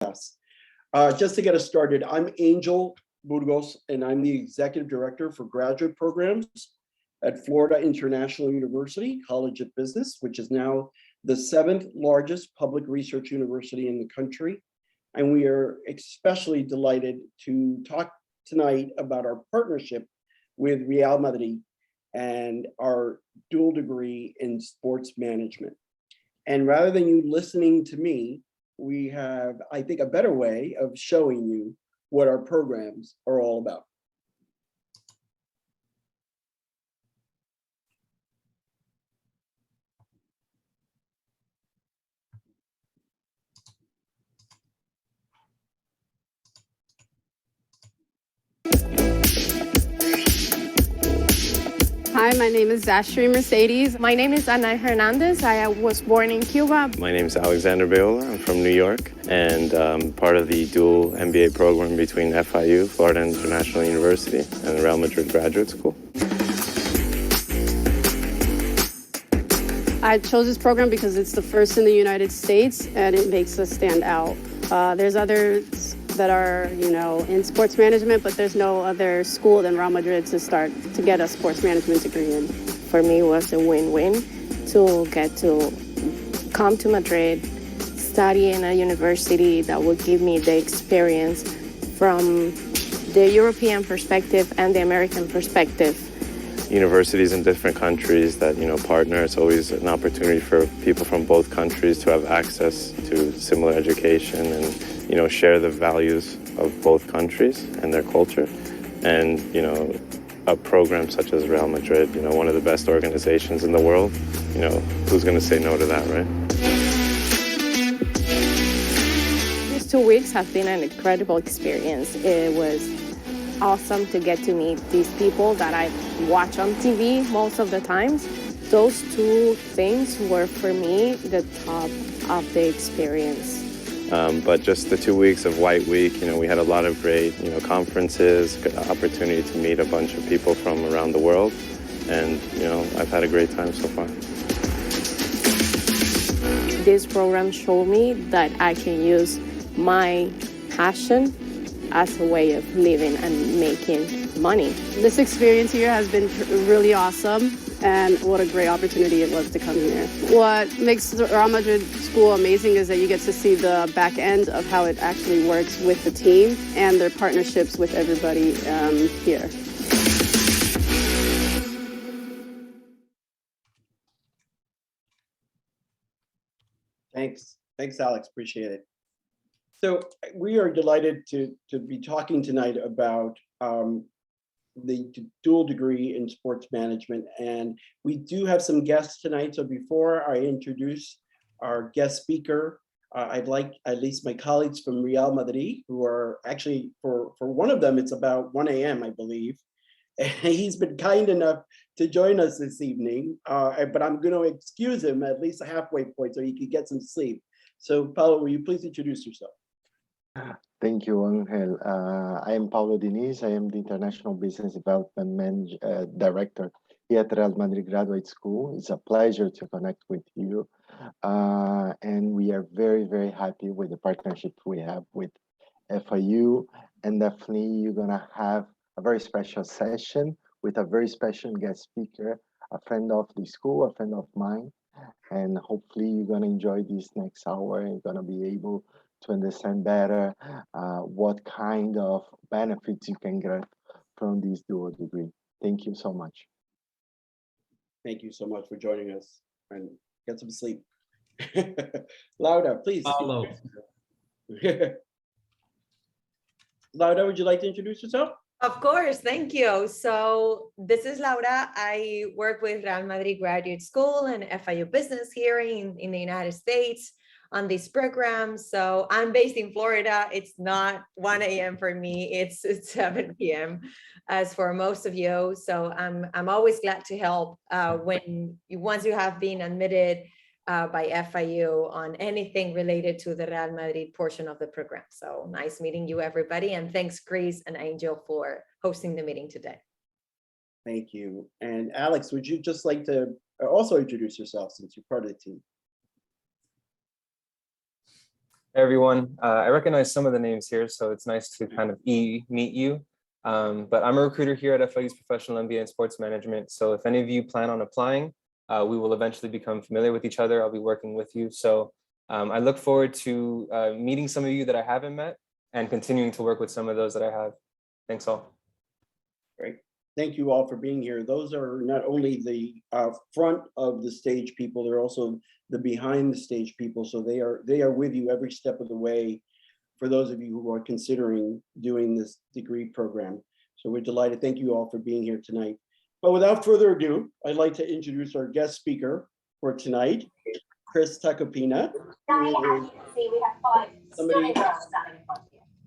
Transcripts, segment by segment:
Just to get us started, I'm Angel Burgos, and I'm the Executive Director for Graduate Programs at Florida International University College of Business, which is now the 7th largest public research university in the country. And we are especially delighted to talk tonight about our partnership with Real Madrid and our dual degree in sports management. And rather than you listening to me, we have, I think, a better way of showing you what our programs are all about. Hi, my name is Zashri Mercedes. My name is Ana Hernandez. I was born in Cuba. My name is Alexander Bayola. I'm from New York and part of the dual MBA program between FIU, Florida International University, and the Real Madrid Graduate School. I chose this program because it's the first in the United States and it makes us stand out. There's others that are, in sports management, but there's no other school than Real Madrid to get a sports management degree in. For me, it was a win-win to get to come to Madrid, study in a university that would give me the experience from the European perspective and the American perspective. Universities in different countries that, partner. It's always an opportunity for people from both countries to have access to similar education and, share the values of both countries and their culture. And, a program such as Real Madrid, one of the best organizations in the world, who's going to say no to that, right? These 2 weeks have been an incredible experience. It was awesome to get to meet these people that I watch on TV most of the times. Those 2 things were, for me, the top of the experience. But just the 2 weeks of White Week, we had a lot of great, conferences, good opportunity to meet a bunch of people from around the world. And, I've had a great time so far. This program showed me that I can use my passion as a way of living and making money. This experience here has been really awesome, and what a great opportunity it was to come here. What makes the Real Madrid School amazing is that you get to see the back end of how it actually works with the team and their partnerships with everybody here. Thanks, Alex. Appreciate it. So we are delighted to be talking tonight about the dual degree in sports management. And we do have some guests tonight. So before I introduce our guest speaker, I'd like at least my colleagues from Real Madrid, who are actually, for one of them, it's about 1 a.m., I believe. And he's been kind enough to join us this evening, but I'm going to excuse him at least a halfway point so he could get some sleep. So Paulo, will you please introduce yourself? Thank you, Angel. I am Paulo Diniz. I am the International Business Development Director here at Real Madrid Graduate School. It's a pleasure to connect with you. And we are very, very happy with the partnership we have with FIU. And definitely you're going to have a very special session with a very special guest speaker, a friend of the school, a friend of mine. And hopefully you're going to enjoy this next hour and going to be able to understand better what kind of benefits you can get from this dual degree. Thank you so much. Thank you so much for joining us, and get some sleep. Laura, please. Paulo. Laura, would you like to introduce yourself? Of course, thank you. So this is Laura. I work with Real Madrid Graduate School and FIU Business here in the United States on this program. So I'm based in Florida. It's not 1 a.m. for me. It's 7 p.m. as for most of you. So I'm always glad to help once you have been admitted by FIU on anything related to the Real Madrid portion of the program. So nice meeting you, everybody. And thanks, Chris and Angel, for hosting the meeting today. Thank you. And Alex, would you just like to also introduce yourself since you're part of the team? everyone. I recognize some of the names here, so it's nice to kind of meet you. But I'm a recruiter here at FIU's Professional MBA in Sports Management. So if any of you plan on applying, we will eventually become familiar with each other. I'll be working with you. So I look forward to meeting some of you that I haven't met and continuing to work with some of those that I have. Thanks all. Great. Thank you all for being here. Those are not only the front of the stage people, they're also the behind the stage people. So they are with you every step of the way for those of you who are considering doing this degree program. So we're delighted. Thank you all for being here tonight. But without further ado, I'd like to introduce our guest speaker for tonight, Chris Tacopina.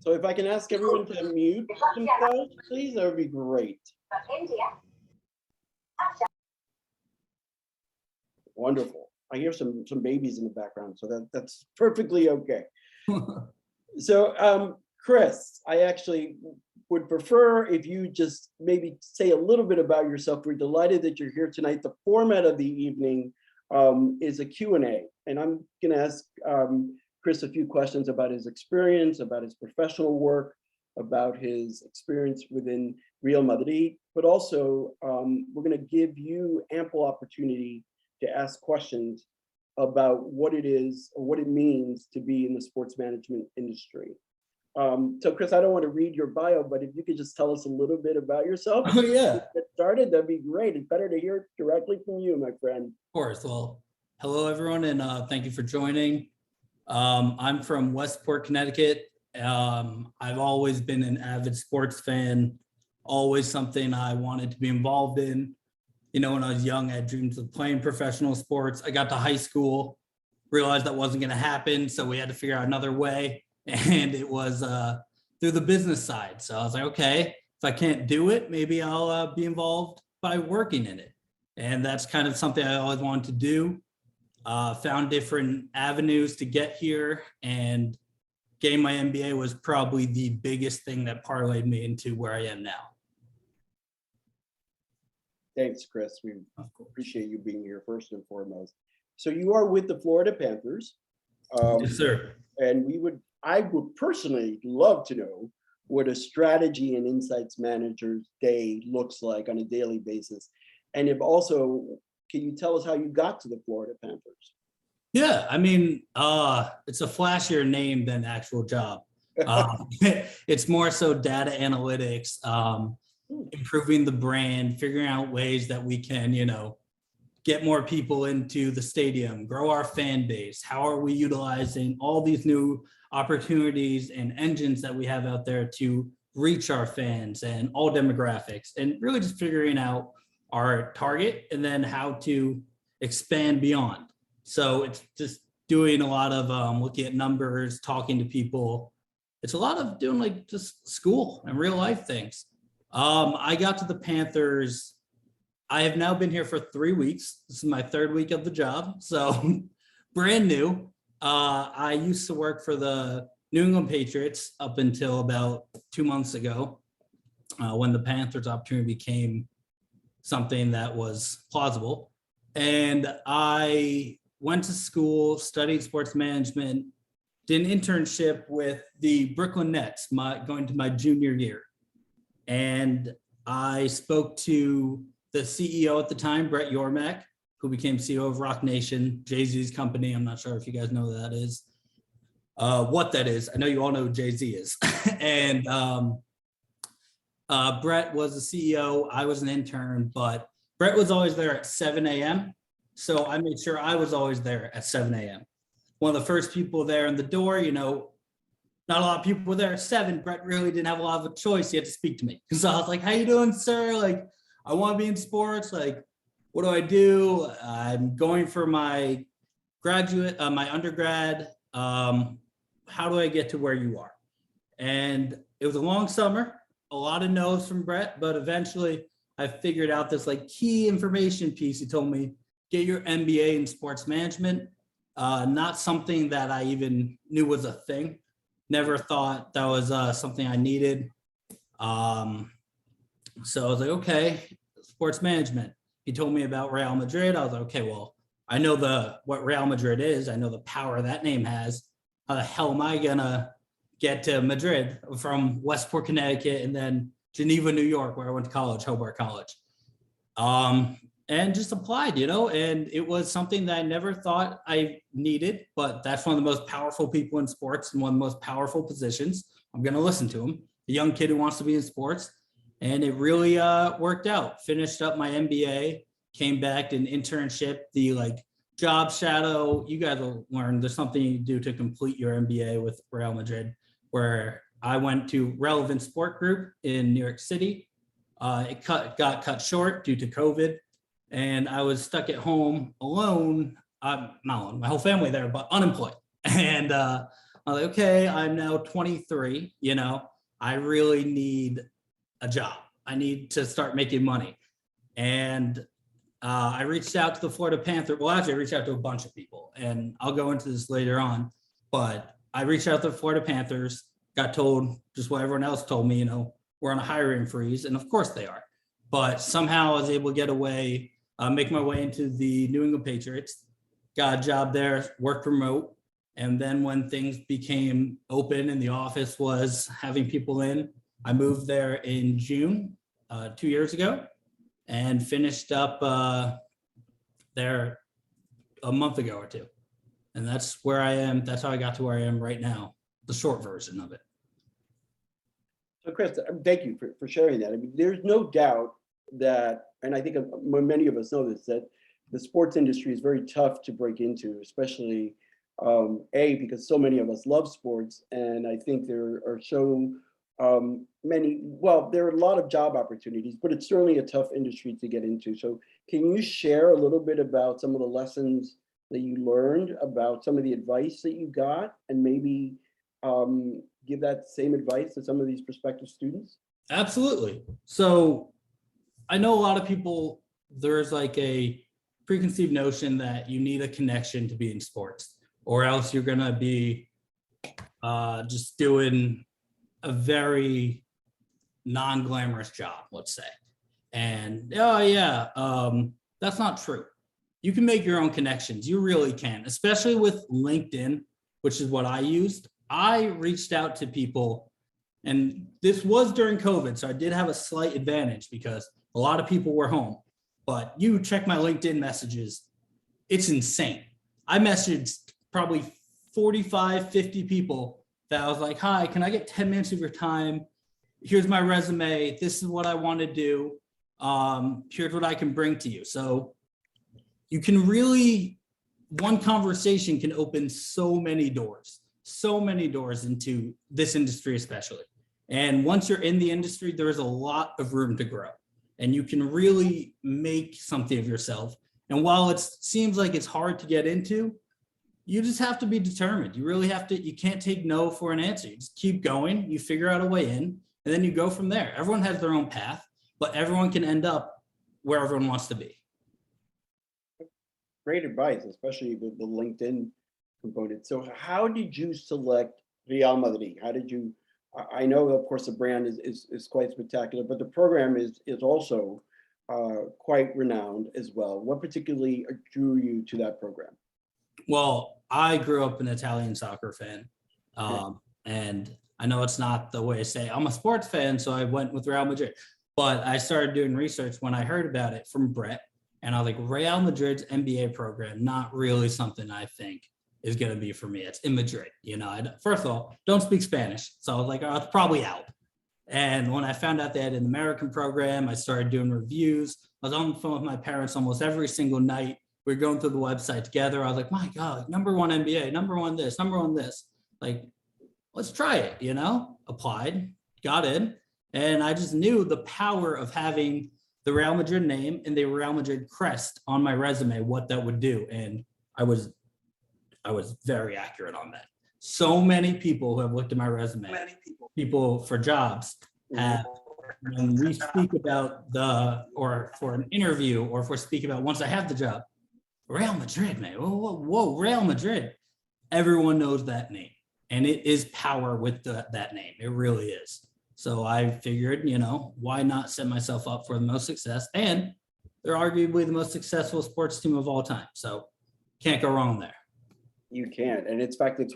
So if I can ask everyone to mute themselves, please, that would be great. Wonderful. I hear some babies in the background, so that's perfectly okay. So Chris, I actually would prefer if you just maybe say a little bit about yourself. We're delighted that you're here tonight. The format of the evening is a Q&A, and I'm going to ask Chris a few questions about his experience, about his professional work, about his experience within Real Madrid, but also we're going to give you ample opportunity to ask questions about what it is or what it means to be in the sports management industry. So Chris, I don't want to read your bio, but if you could just tell us a little bit about yourself. Oh yeah. Get started, that'd be great. It's better to hear it directly from you, my friend. Of course. Well, hello everyone, and thank you for joining. I'm from Westport, Connecticut. I've always been an avid sports fan, always something I wanted to be involved in. You know, when I was young, I had dreams of playing professional sports. I got to high school, realized that wasn't going to happen, so we had to figure out another way, and it was through the business side. So I was like, okay, if I can't do it, maybe I'll be involved by working in it. And that's kind of something I always wanted to do. Found different avenues to get here, and getting my MBA was probably the biggest thing that parlayed me into where I am now. Thanks, Chris. We appreciate you being here first and foremost. So you are with the Florida Panthers. Yes, sir. And I would personally love to know what a strategy and insights manager's day looks like on a daily basis. And if also, can you tell us how you got to the Florida Panthers? Yeah, I mean, it's a flashier name than actual job. It's more so data analytics, improving the brand, figuring out ways that we can, you know, get more people into the stadium, grow our fan base. How are we utilizing all these new opportunities and engines that we have out there to reach our fans and all demographics, and really just figuring out our target and then how to expand beyond. So it's just doing a lot of looking at numbers, talking to people. It's a lot of doing like just school and real life things. I got to the Panthers. I have now been here for 3 weeks. This is my 3rd week of the job, so brand new. I used to work for the New England Patriots up until about 2 months ago, when the Panthers opportunity became something that was plausible. And I went to school, studied sports management, did an internship with the Brooklyn Nets, going to my junior year. And I spoke to the CEO at the time, Brett Yormack, who became CEO of Rock Nation, Jay-Z's company. I'm not sure if you guys know what that is. What that is. I know you all know who Jay-Z is. And Brett was the CEO. I was an intern, but Brett was always there at 7 a.m. So I made sure I was always there at 7 a.m. One of the first people there in the door, you know, not a lot of people were there at 7. Brett really didn't have a lot of a choice. He had to speak to me. So I was like, how you doing, sir? Like, I want to be in sports. Like, what do I do? I'm going for my undergrad. How do I get to where you are? And it was a long summer, a lot of no's from Brett, but eventually I figured out this like key information piece. He told me, get your MBA in sports management. Not something that I even knew was a thing. Never thought that was something I needed. So I was like, okay, sports management. He told me about Real Madrid. I was like, okay, well, I know what Real Madrid is. I know the power that name has. how the hell am I gonna get to Madrid from Westport, Connecticut, and then Geneva, New York, where I went to college, Hobart College. And just applied, and it was something that I never thought I needed, but that's one of the most powerful people in sports and one of the most powerful positions. I'm going to listen to him, a young kid who wants to be in sports. And it really worked out. Finished up my MBA, came back, did an internship, the job shadow. You guys will learn there's something you do to complete your MBA with Real Madrid, where I went to Relevant Sport Group in New York City. It got cut short due to COVID. And I was stuck at home alone, not alone, my whole family there, but unemployed. And I was like, okay, I'm now 23, I really need a job. I need to start making money. And I reached out to the Florida Panthers. Well, actually, I reached out to a bunch of people, and I'll go into this later on. But I reached out to the Florida Panthers, got told just what everyone else told me, we're on a hiring freeze. And of course they are. But somehow I was able to get away, make my way into the New England Patriots, got a job there, worked remote. And then when things became open and the office was having people in, I moved there in June, 2 years ago, and finished up there a month ago or two. And that's where I am. That's how I got to where I am right now, the short version of it. So Chris, thank you for sharing that. I mean, there's no doubt that, and I think many of us know this, that the sports industry is very tough to break into, especially because so many of us love sports. And I think there are so many, there are a lot of job opportunities, but it's certainly a tough industry to get into. So can you share a little bit about some of the lessons that you learned, about some of the advice that you got, and maybe give that same advice to some of these prospective students? Absolutely. So I know a lot of people, there's a preconceived notion that you need a connection to be in sports, or else you're going to be just doing a very non-glamorous job, let's say. And that's not true. You can make your own connections. You really can, especially with LinkedIn, which is what I used. I reached out to people, and this was during COVID, so I did have a slight advantage because a lot of people were home. But you check my LinkedIn messages, it's insane. I messaged probably 45, 50 people that I was like, hi, can I get 10 minutes of your time? Here's my resume. This is what I want to do. Here's what I can bring to you. So you can really, one conversation can open so many doors into this industry especially. And once you're in the industry, there is a lot of room to grow, and you can really make something of yourself. And while it seems like it's hard to get into, you just have to be determined. You really have to, you can't take no for an answer. You just keep going, you figure out a way in, and then you go from there. Everyone has their own path, but everyone can end up where everyone wants to be. Great advice, especially the LinkedIn component. So how did you select Real Madrid? How did you, I know of course the brand is quite spectacular, but the program is also quite renowned as well. What particularly drew you to that program? Well, I grew up an Italian soccer fan. And I know it's not the way to say I'm a sports fan, so I went with Real Madrid. But I started doing research when I heard about it from Brett, and I was like, Real Madrid's MBA program, not really something I think is going to be for me. It's in Madrid. First of all, don't speak Spanish. So I was like, oh, it's probably out. And when I found out they had an American program, I started doing reviews. I was on the phone with my parents almost every single night. We were going through the website together. I was like, my God, #1 MBA, #1 this, #1 this. Like, let's try it, applied, got in. And I just knew the power of having the Real Madrid name and the Real Madrid crest on my resume, what that would do. And I was very accurate on that. So many people who have looked at my resume, people for jobs, have, when we speak about or for an interview, or if we're speaking about once I have the job, Real Madrid, man, whoa, Real Madrid. Everyone knows that name, and it is power with that name. It really is. So I figured, why not set myself up for the most success? And they're arguably the most successful sports team of all time. So can't go wrong there. You can. And in fact, it's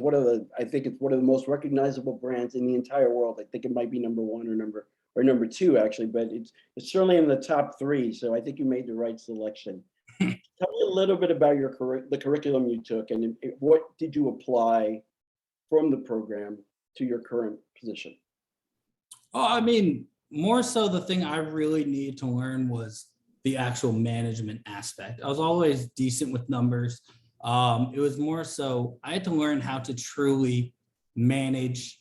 I think it's one of the most recognizable brands in the entire world. I think it might be number one or number two, actually, but it's certainly in the top three. So I think you made the right selection. Tell me a little bit about the curriculum you took, and what did you apply from the program to your current position? Oh, I mean, more so the thing I really needed to learn was the actual management aspect. I was always decent with numbers. It was more so I had to learn how to truly manage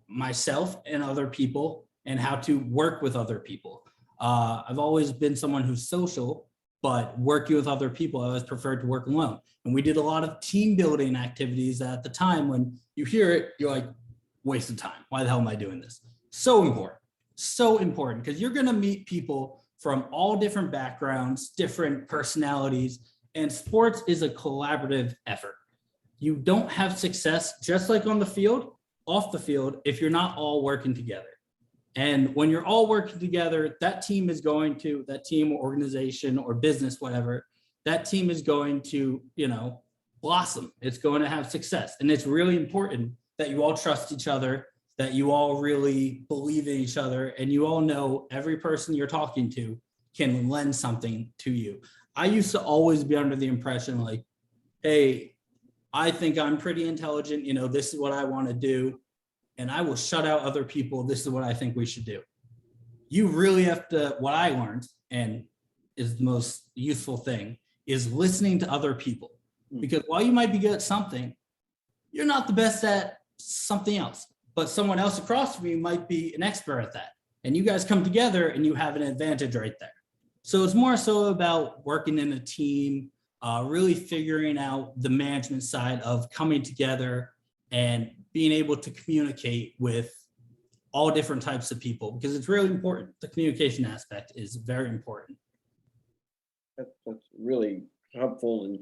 myself and other people and how to work with other people. I've always been someone who's social, but working with other people, I always preferred to work alone. And we did a lot of team building activities at the time. When you hear it, you're like, waste of time. Why the hell am I doing this? So important, because you're going to meet people from all different backgrounds, different personalities, and sports is a collaborative effort. You don't have success, just like on the field, off the field, if you're not all working together. And when you're all working together, that team or organization or business, whatever, that team is going to, blossom. It's going to have success. And it's really important that you all trust each other, that you all really believe in each other, and you all know every person you're talking to can lend something to you. I used to always be under the impression like, hey, I think I'm pretty intelligent, this is what I want to do, and I will shut out other people. This is what I think we should do. You really have to, what I learned, and is the most useful thing, is listening to other people. Because while you might be good at something, you're not the best at something else, but someone else across from you might be an expert at that. And you guys come together and you have an advantage right there. So it's more so about working in a team, really figuring out the management side of coming together and being able to communicate with all different types of people, because it's really important. The communication aspect is very important. That's really helpful, and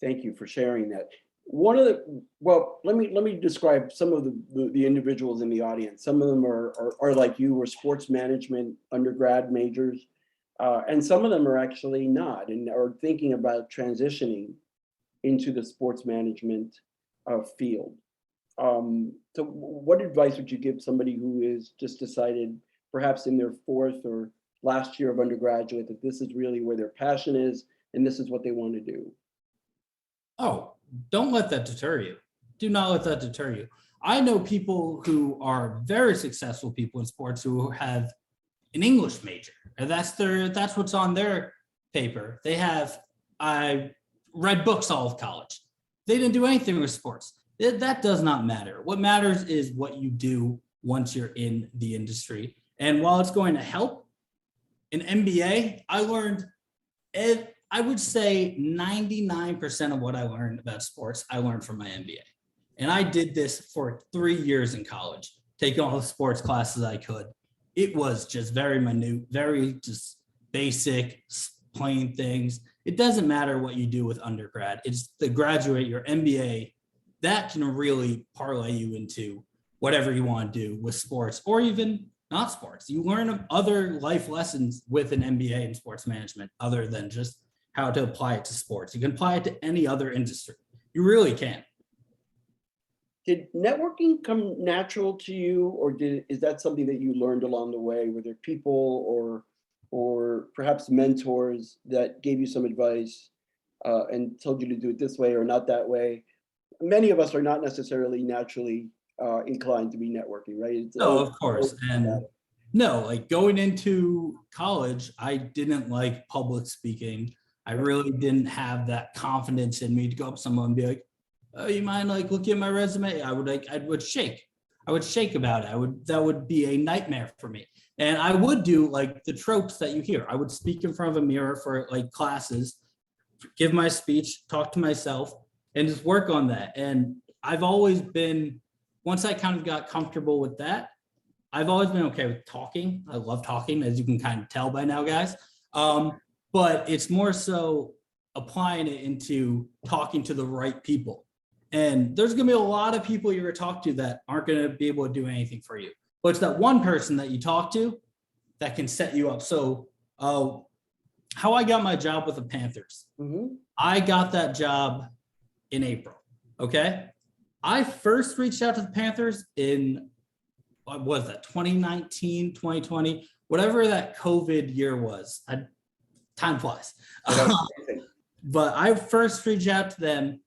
thank you for sharing that. Let me describe some of the individuals in the audience. Some of them are like you, were sports management undergrad majors, and some of them are actually not, and are thinking about transitioning into the sports management field. So what advice would you give somebody who is just decided, perhaps in their fourth or last year of undergraduate, that this is really where their passion is and this is what they want to do? Oh, don't let that deter you. Do not let that deter you. I know people who are very successful people in sports who have an English major, and that's what's on their paper. I read books all of college. They didn't do anything with sports. That does not matter. What matters is what you do once you're in the industry. And while it's going to help, in MBA, I learned, I would say 99% of what I learned about sports, I learned from my MBA. And I did this for 3 years in college, taking all the sports classes I could. It was just very minute, very just basic, plain things. It doesn't matter what you do with undergrad. It's to graduate your MBA, that can really parlay you into whatever you want to do with sports, or even not sports. You learn other life lessons with an MBA in sports management other than just how to apply it to sports. You can apply it to any other industry. You really can. Did networking come natural to you, or is that something that you learned along the way? Were there people or perhaps mentors that gave you some advice and told you to do it this way or not that way? Many of us are not necessarily naturally inclined to be networking, right? No, of course. And no, like going into college, I didn't like public speaking. I really didn't have that confidence in me to go up to someone and be like, oh, you mind like looking at my resume? I would shake. I would shake about it. That would be a nightmare for me. And I would do like the tropes that you hear. I would speak in front of a mirror for like classes, give my speech, talk to myself, and just work on that. And I've always been, once I kind of got comfortable with that, I've always been okay with talking. I love talking, as you can kind of tell by now, guys. But it's more so applying it into talking to the right people. And there's going to be a lot of people you're going to talk to that aren't going to be able to do anything for you. But it's that one person that you talk to that can set you up. So how I got my job with the Panthers. Mm-hmm. I got that job in April. Okay. I first reached out to the Panthers in, what was that, 2019, 2020, whatever that COVID year was. Time flies. But I first reached out to them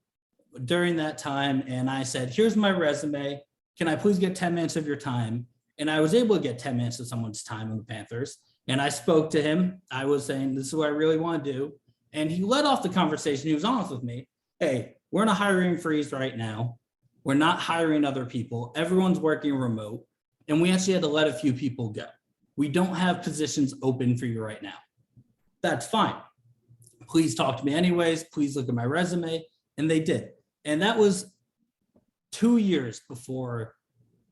during that time and I said, here's my resume. Can I please get 10 minutes of your time? And I was able to get 10 minutes of someone's time in the Panthers. And I spoke to him. I was saying, this is what I really want to do. And he led off the conversation. He was honest with me. Hey, we're in a hiring freeze right now. We're not hiring other people. Everyone's working remote. And we actually had to let a few people go. We don't have positions open for you right now. That's fine. Please talk to me anyways. Please look at my resume. And they did. And that was 2 years before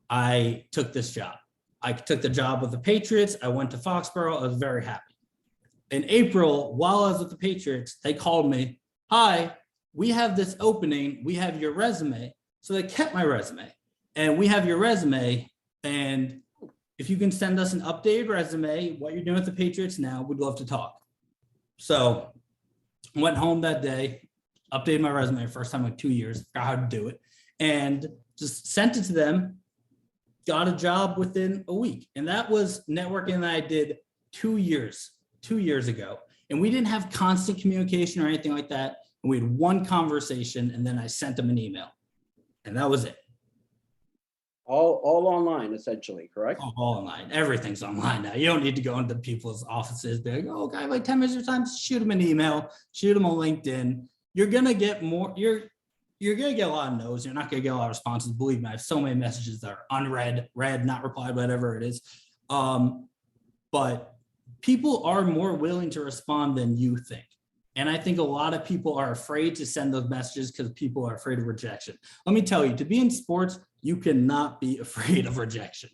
I took this job. I took the job with the Patriots. I went to Foxborough. I was very happy. In April, while I was with the Patriots, they called me, hi, we have this opening. We have your resume. So they kept my resume and we have your resume. And if you can send us an updated resume, what you're doing with the Patriots now, we'd love to talk. So went home that day, updated my resume first time in like 2 years, forgot how to do it, and just sent it to them, got a job within a week. And that was networking that I did 2 years ago. And we didn't have constant communication or anything like that. And we had one conversation and then I sent them an email and that was it. All online, essentially, correct? All online. Everything's online now. You don't need to go into people's offices. Be like, oh, okay, like 10 minutes of time, shoot them an email, shoot them a LinkedIn. You're going to get more, you're going to get a lot of no's. You're not going to get a lot of responses. Believe me, I have so many messages that are unread, read, not replied, whatever it is. But people are more willing to respond than you think. And I think a lot of people are afraid to send those messages because people are afraid of rejection. Let me tell you, to be in sports, you cannot be afraid of rejection.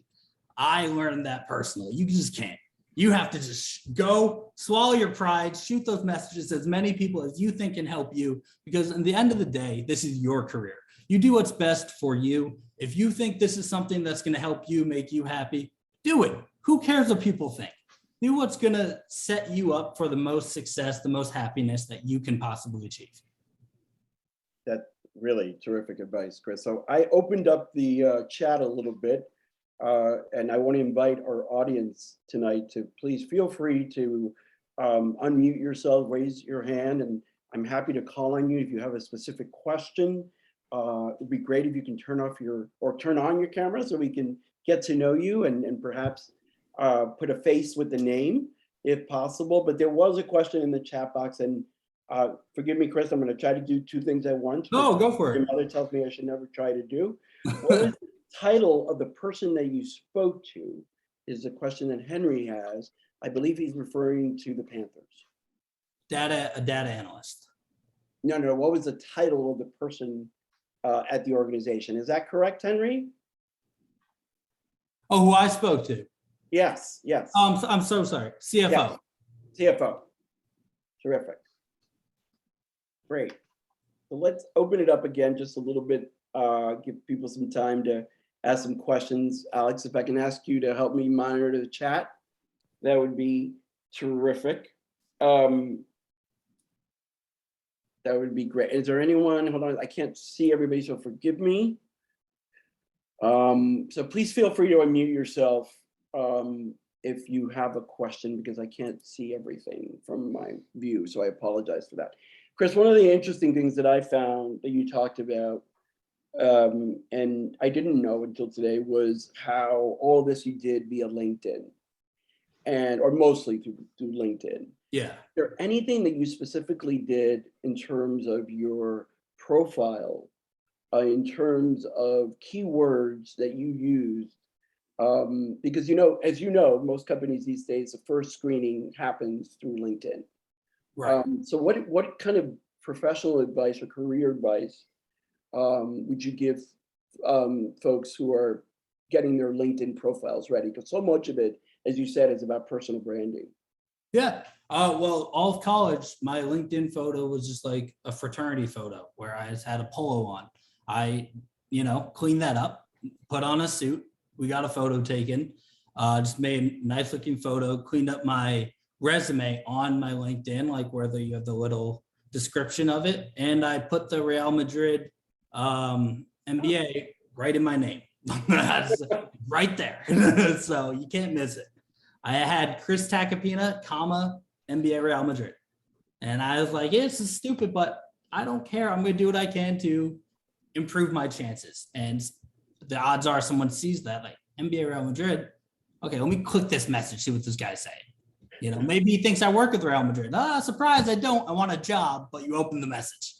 I learned that personally. You just can't. You have to just go, swallow your pride, shoot those messages to as many people as you think can help you, because in the end of the day, this is your career. You do what's best for you. If you think this is something that's going to help you, make you happy, do it. Who cares what people think? Do what's going to set you up for the most success, the most happiness that you can possibly achieve. That's really terrific advice, Chris. So I opened up the chat a little bit, and I want to invite our audience tonight to please feel free to unmute yourself, raise your hand, and I'm happy to call on you if you have a specific question. It'd be great if you can turn on your camera so we can get to know you and perhaps put a face with the name if possible. But there was a question in the chat box, and forgive me, Chris, I'm going to try to do two things at once. No, go for it. Your mother tells me I should never try to do. What is the title of the person that you spoke to is the question that Henry has. I believe he's referring to the Panthers. A data analyst. No. What was the title of the person at the organization? Is that correct, Henry? Oh, who I spoke to? Yes. I'm so sorry. CFO. Yes. CFO. Terrific. Great. So let's open it up again just a little bit, give people some time to ask some questions. Alex, if I can ask you to help me monitor the chat, that would be terrific. That would be great. Is there anyone, hold on, I can't see everybody, so forgive me. So please feel free to unmute yourself if you have a question, because I can't see everything from my view, so I apologize for that. Chris, one of the interesting things that I found that you talked about, and I didn't know until today, was how all this you did via LinkedIn, or mostly through LinkedIn. Yeah. Is there anything that you specifically did in terms of your profile, in terms of keywords that you used? Because, as you know, most companies these days, the first screening happens through LinkedIn. Right. So what kind of professional advice or career advice would you give folks who are getting their LinkedIn profiles ready? Because so much of it, as you said, is about personal branding. Yeah. Well, all of college, my LinkedIn photo was just like a fraternity photo where I just had a polo on. I, cleaned that up, put on a suit. We got a photo taken, just made a nice looking photo, cleaned up my resume on my LinkedIn, like where you have the little description of it. And I put the Real Madrid MBA right in my name. That's right there. So you can't miss it. I had Chris Tacopina, comma, MBA Real Madrid. And I was like, yeah, this is stupid, but I don't care. I'm going to do what I can to improve my chances. And the odds are someone sees that, like MBA Real Madrid. Okay, let me click this message, see what this guy's saying. You know, maybe he thinks I work with Real Madrid. Surprise, I don't. I want a job, but you open the message.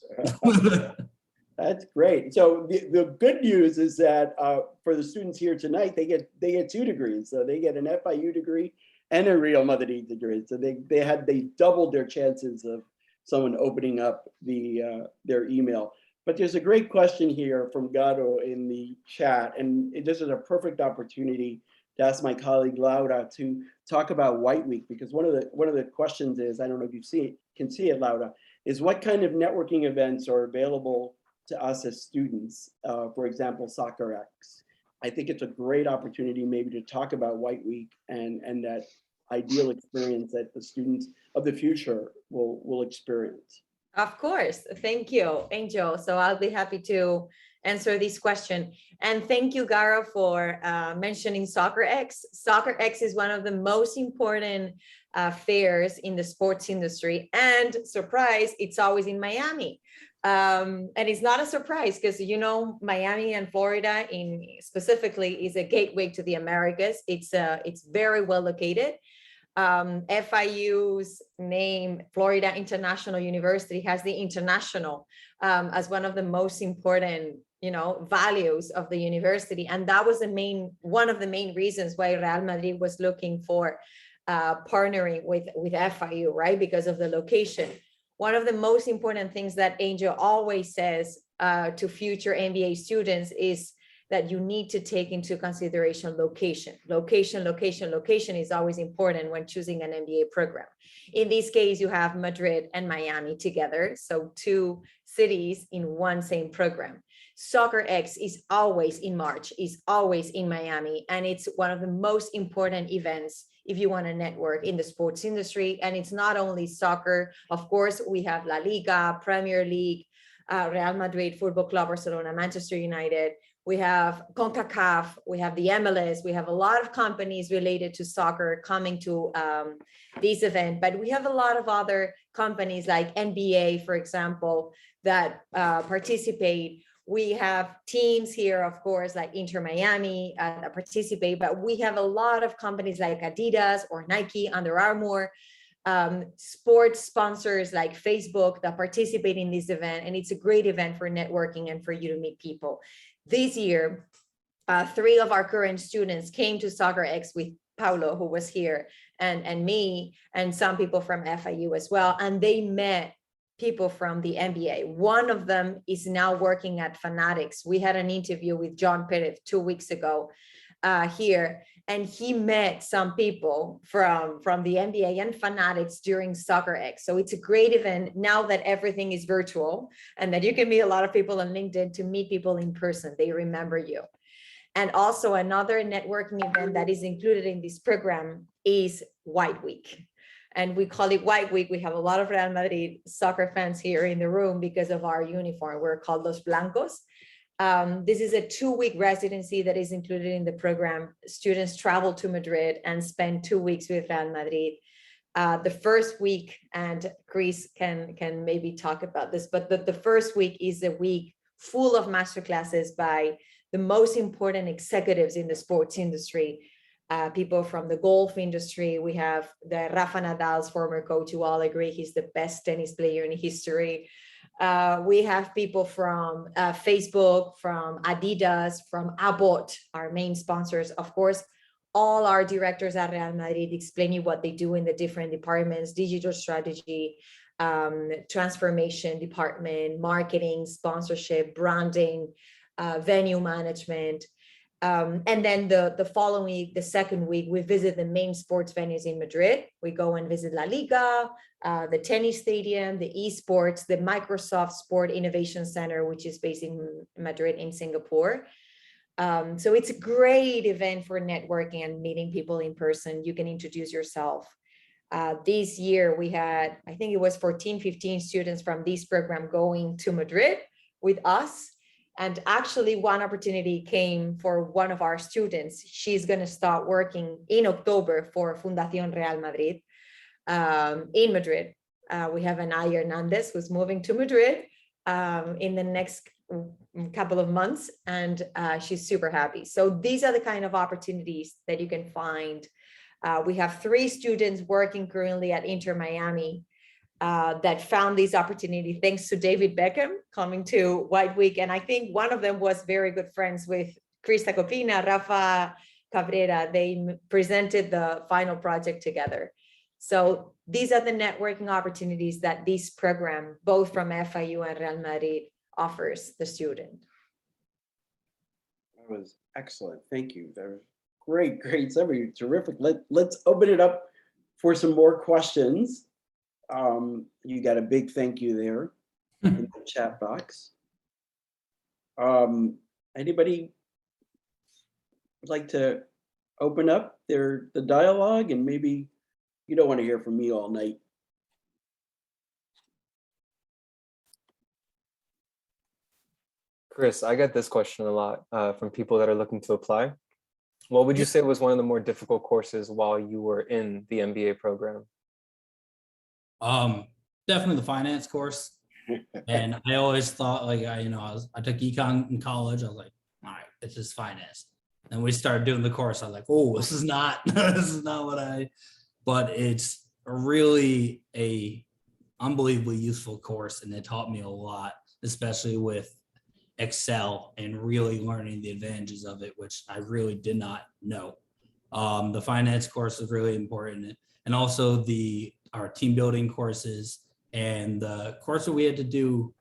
That's great. So the good news is that for the students here tonight, they get 2 degrees. So they get an FIU degree and a Real Madrid degree. So they doubled their chances of someone opening up their email. But there's a great question here from Gado in the chat, and this is a perfect opportunity to ask my colleague Laura to talk about White Week, because one of the questions is, I don't know if you can see it, Laura, is what kind of networking events are available to us as students, for example, Soccer X. I think it's a great opportunity maybe to talk about White Week and that ideal experience that the students of the future will experience. Of course. Thank you, Angel. So I'll be happy to answer this question. And thank you, Gara, for mentioning Soccer X. Soccer X is one of the most important fairs in the sports industry. And surprise, it's always in Miami. And it's not a surprise because, you know, Miami and Florida specifically is a gateway to the Americas. It's very well located. FIU's name, Florida International University, has the international as one of the most important, you know, values of the university. And that was one of the main reasons why Real Madrid was looking for partnering with FIU, right? Because of the location. One of the most important things that Angel always says to future MBA students is that you need to take into consideration location. Location is always important when choosing an MBA program. In this case, you have Madrid and Miami together, so 2 cities in one same program. Soccer X is always in March, is always in Miami, and it's one of the most important events if you want to network in the sports industry. And it's not only soccer. Of course, we have La Liga, Premier League, Real Madrid, Football Club Barcelona, Manchester United. We have CONCACAF, we have the MLS, we have a lot of companies related to soccer coming to this event, but we have a lot of other companies like NBA, for example, that participate. We have teams here, of course, like Inter Miami that participate, but we have a lot of companies like Adidas or Nike, Under Armour, sports sponsors like Facebook that participate in this event. And it's a great event for networking and for you to meet people. This year, 3 of our current students came to Soccer X with Paulo, who was here, and me, and some people from FIU as well. And they met people from the MBA. One of them is now working at Fanatics. We had an interview with John Perez 2 weeks ago here, and he met some people from the MBA and Fanatics during Soccer X. So it's a great event now that everything is virtual and that you can meet a lot of people on LinkedIn to meet people in person. They remember you. And also another networking event that is included in this program is White Week. And we call it White Week. We have a lot of Real Madrid soccer fans here in the room because of our uniform. We're called Los Blancos. This is a 2-week residency that is included in the program. Students travel to Madrid and spend 2 weeks with Real Madrid. The first week, and Chris can maybe talk about this, but the first week is a week full of masterclasses by the most important executives in the sports industry. People from the golf industry. We have the Rafa Nadal's former coach, who all agree he's the best tennis player in history. We have people from Facebook, from Adidas, from Abbott, our main sponsors. Of course, all our directors at Real Madrid explain you what they do in the different departments: digital strategy, transformation department, marketing, sponsorship, branding, venue management. And then the following week, the second week, we visit the main sports venues in Madrid. We go and visit La Liga, the tennis stadium, the esports, the Microsoft Sport Innovation Center, which is based in Madrid in Singapore. So it's a great event for networking and meeting people in person. You can introduce yourself. This year we had, I think it was 14, 15 students from this program going to Madrid with us. And actually, one opportunity came for one of our students. She's going to start working in October for Fundación Real Madrid in Madrid. We have Anaya Hernandez who's moving to Madrid in the next couple of months, and she's super happy. So these are the kind of opportunities that you can find. We have 3 students working currently at Inter Miami that found this opportunity thanks to David Beckham coming to White Week. And I think one of them was very good friends with Chris Tacopina, Rafa Cabrera. They presented the final project together. So these are the networking opportunities that this program, both from FIU and Real Madrid, offers the student. That was excellent. Thank you. That was great summary. Terrific. Let's open it up for some more questions. You got a big thank you there in the chat box. Anybody like to open up the dialogue, and maybe you don't want to hear from me all night. Chris, I get this question a lot from people that are looking to apply. What would you say was one of the more difficult courses while you were in the MBA program? Definitely the finance course. And I always thought, like, I took econ in college. I was like, all right, it's just finance. And we started doing the course. I was like, oh, this is not but it's really a unbelievably useful course. And it taught me a lot, especially with Excel and really learning the advantages of it, which I really did not know. The finance course is really important. And also our team building courses, and the course that we had to do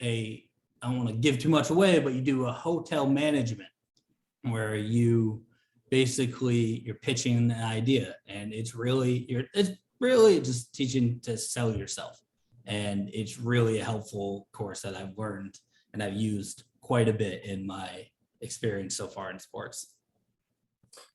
I don't want to give too much away, but you do a hotel management where you're pitching an idea, and it's really just teaching to sell yourself. And it's really a helpful course that I've learned and I've used quite a bit in my experience so far in sports.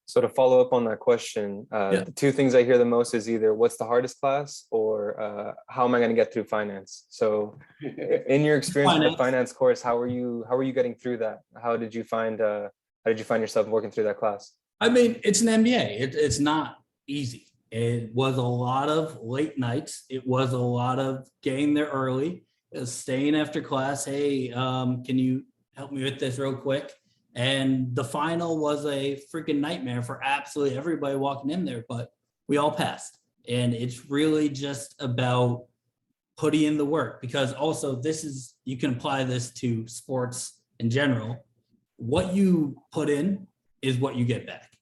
So to follow up on that question, the 2 things I hear the most is either what's the hardest class, or how am I going to get through finance? So in your experience with the finance course, how are you getting through that? How did you find yourself working through that class? I mean, it's an MBA. It's not easy. It was a lot of late nights. It was a lot of getting there early, staying after class. Hey, can you help me with this real quick? And the final was a freaking nightmare for absolutely everybody walking in there, but we all passed. And it's really just about putting in the work, because also you can apply this to sports in general. What you put in is what you get back.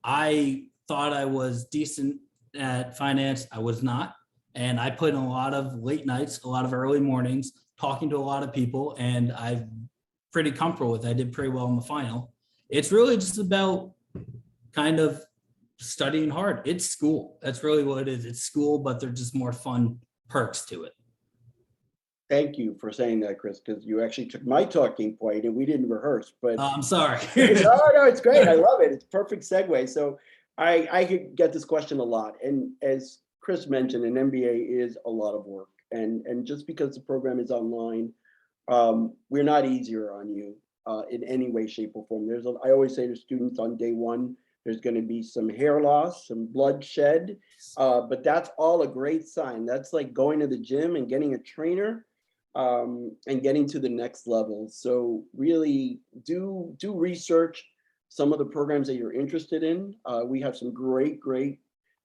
I thought I was decent at finance. I was not. And I put in a lot of late nights, a lot of early mornings, talking to a lot of people, and I'm pretty comfortable with it. I did pretty well in the final. It's really just about kind of studying hard. It's school. That's really what it is. It's school, but there's just more fun perks to it. Thank you for saying that, Chris, because you actually took my talking point and we didn't rehearse. But I'm sorry. no, it's great. I love it. It's a perfect segue. So I could get this question a lot. And as Chris mentioned, an MBA is a lot of work. And just because the program is online, we're not easier on you in any way, shape, or form. I always say to students on day one, there's going to be some hair loss, some bloodshed, but that's all a great sign. That's like going to the gym and getting a trainer and getting to the next level. So really do research some of the programs that you're interested in. We have some great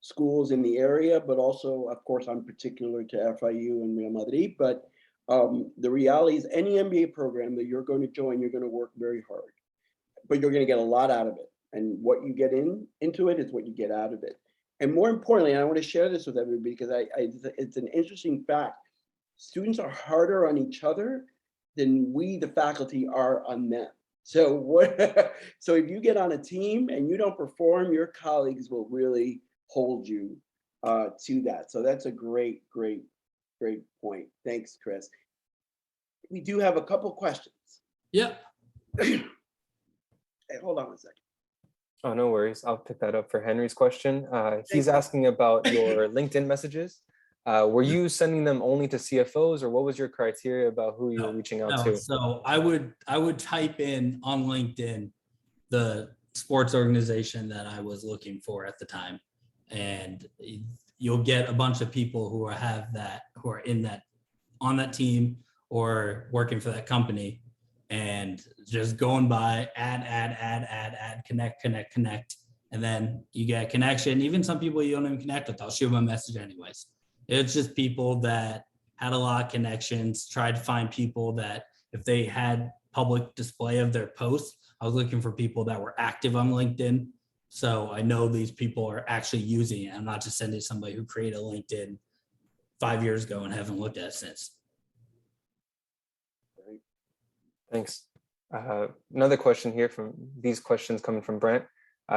schools in the area, but also, of course, I'm particular to FIU and Real Madrid, but the reality is any MBA program that you're going to join, you're going to work very hard, but you're going to get a lot out of it. And what you get into it is what you get out of it. And more importantly, and I want to share this with everybody because it's an interesting fact. Students are harder on each other than we, the faculty, are on them. So so if you get on a team and you don't perform, your colleagues will really hold you to that. So that's a great point. Thanks, Chris. We do have a couple questions. Yeah. Hey, hold on a second. Oh, no worries. I'll pick that up for Henry's question. He's asking about your LinkedIn messages. Were you sending them only to CFOs, or what was your criteria about who you were reaching out No, to? so I would type in on LinkedIn the sports organization that I was looking for at the time, and you'll get a bunch of people who are in that on that team or working for that company, and just going by add, connect, and then you get a connection. Even some people you don't even connect with, I'll shoot them a message anyways. It's just people that had a lot of connections, tried to find people that if they had public display of their posts, I was looking for people that were active on LinkedIn. So I know these people are actually using it. I'm not just sending somebody who created a LinkedIn 5 years ago and haven't looked at it since. Thanks. Another question here from these questions coming from Brent.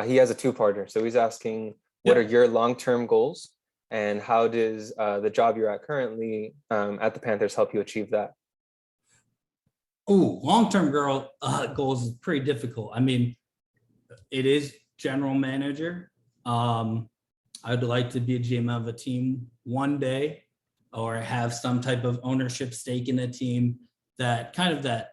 He has a two-parter. So he's asking, what are your long-term goals, and how does the job you're at currently at the Panthers help you achieve that? Oh, long-term goals is pretty difficult. I mean, it is general manager. I'd like to be a GM of a team one day, or have some type of ownership stake in a team, that kind of that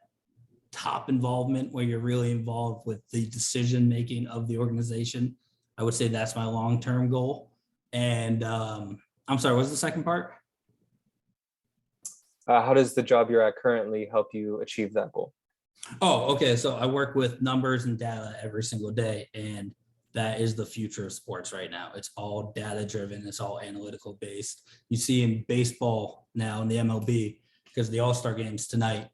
top involvement where you're really involved with the decision making of the organization. I would say that's my long-term goal. And I'm sorry, what's the second part? How does the job you're at currently help you achieve that goal? Oh, okay. So I work with numbers and data every single day, and that is the future of sports right now. It's all data driven. It's all analytical based. You see in baseball now in the MLB, because the All-Star games tonight,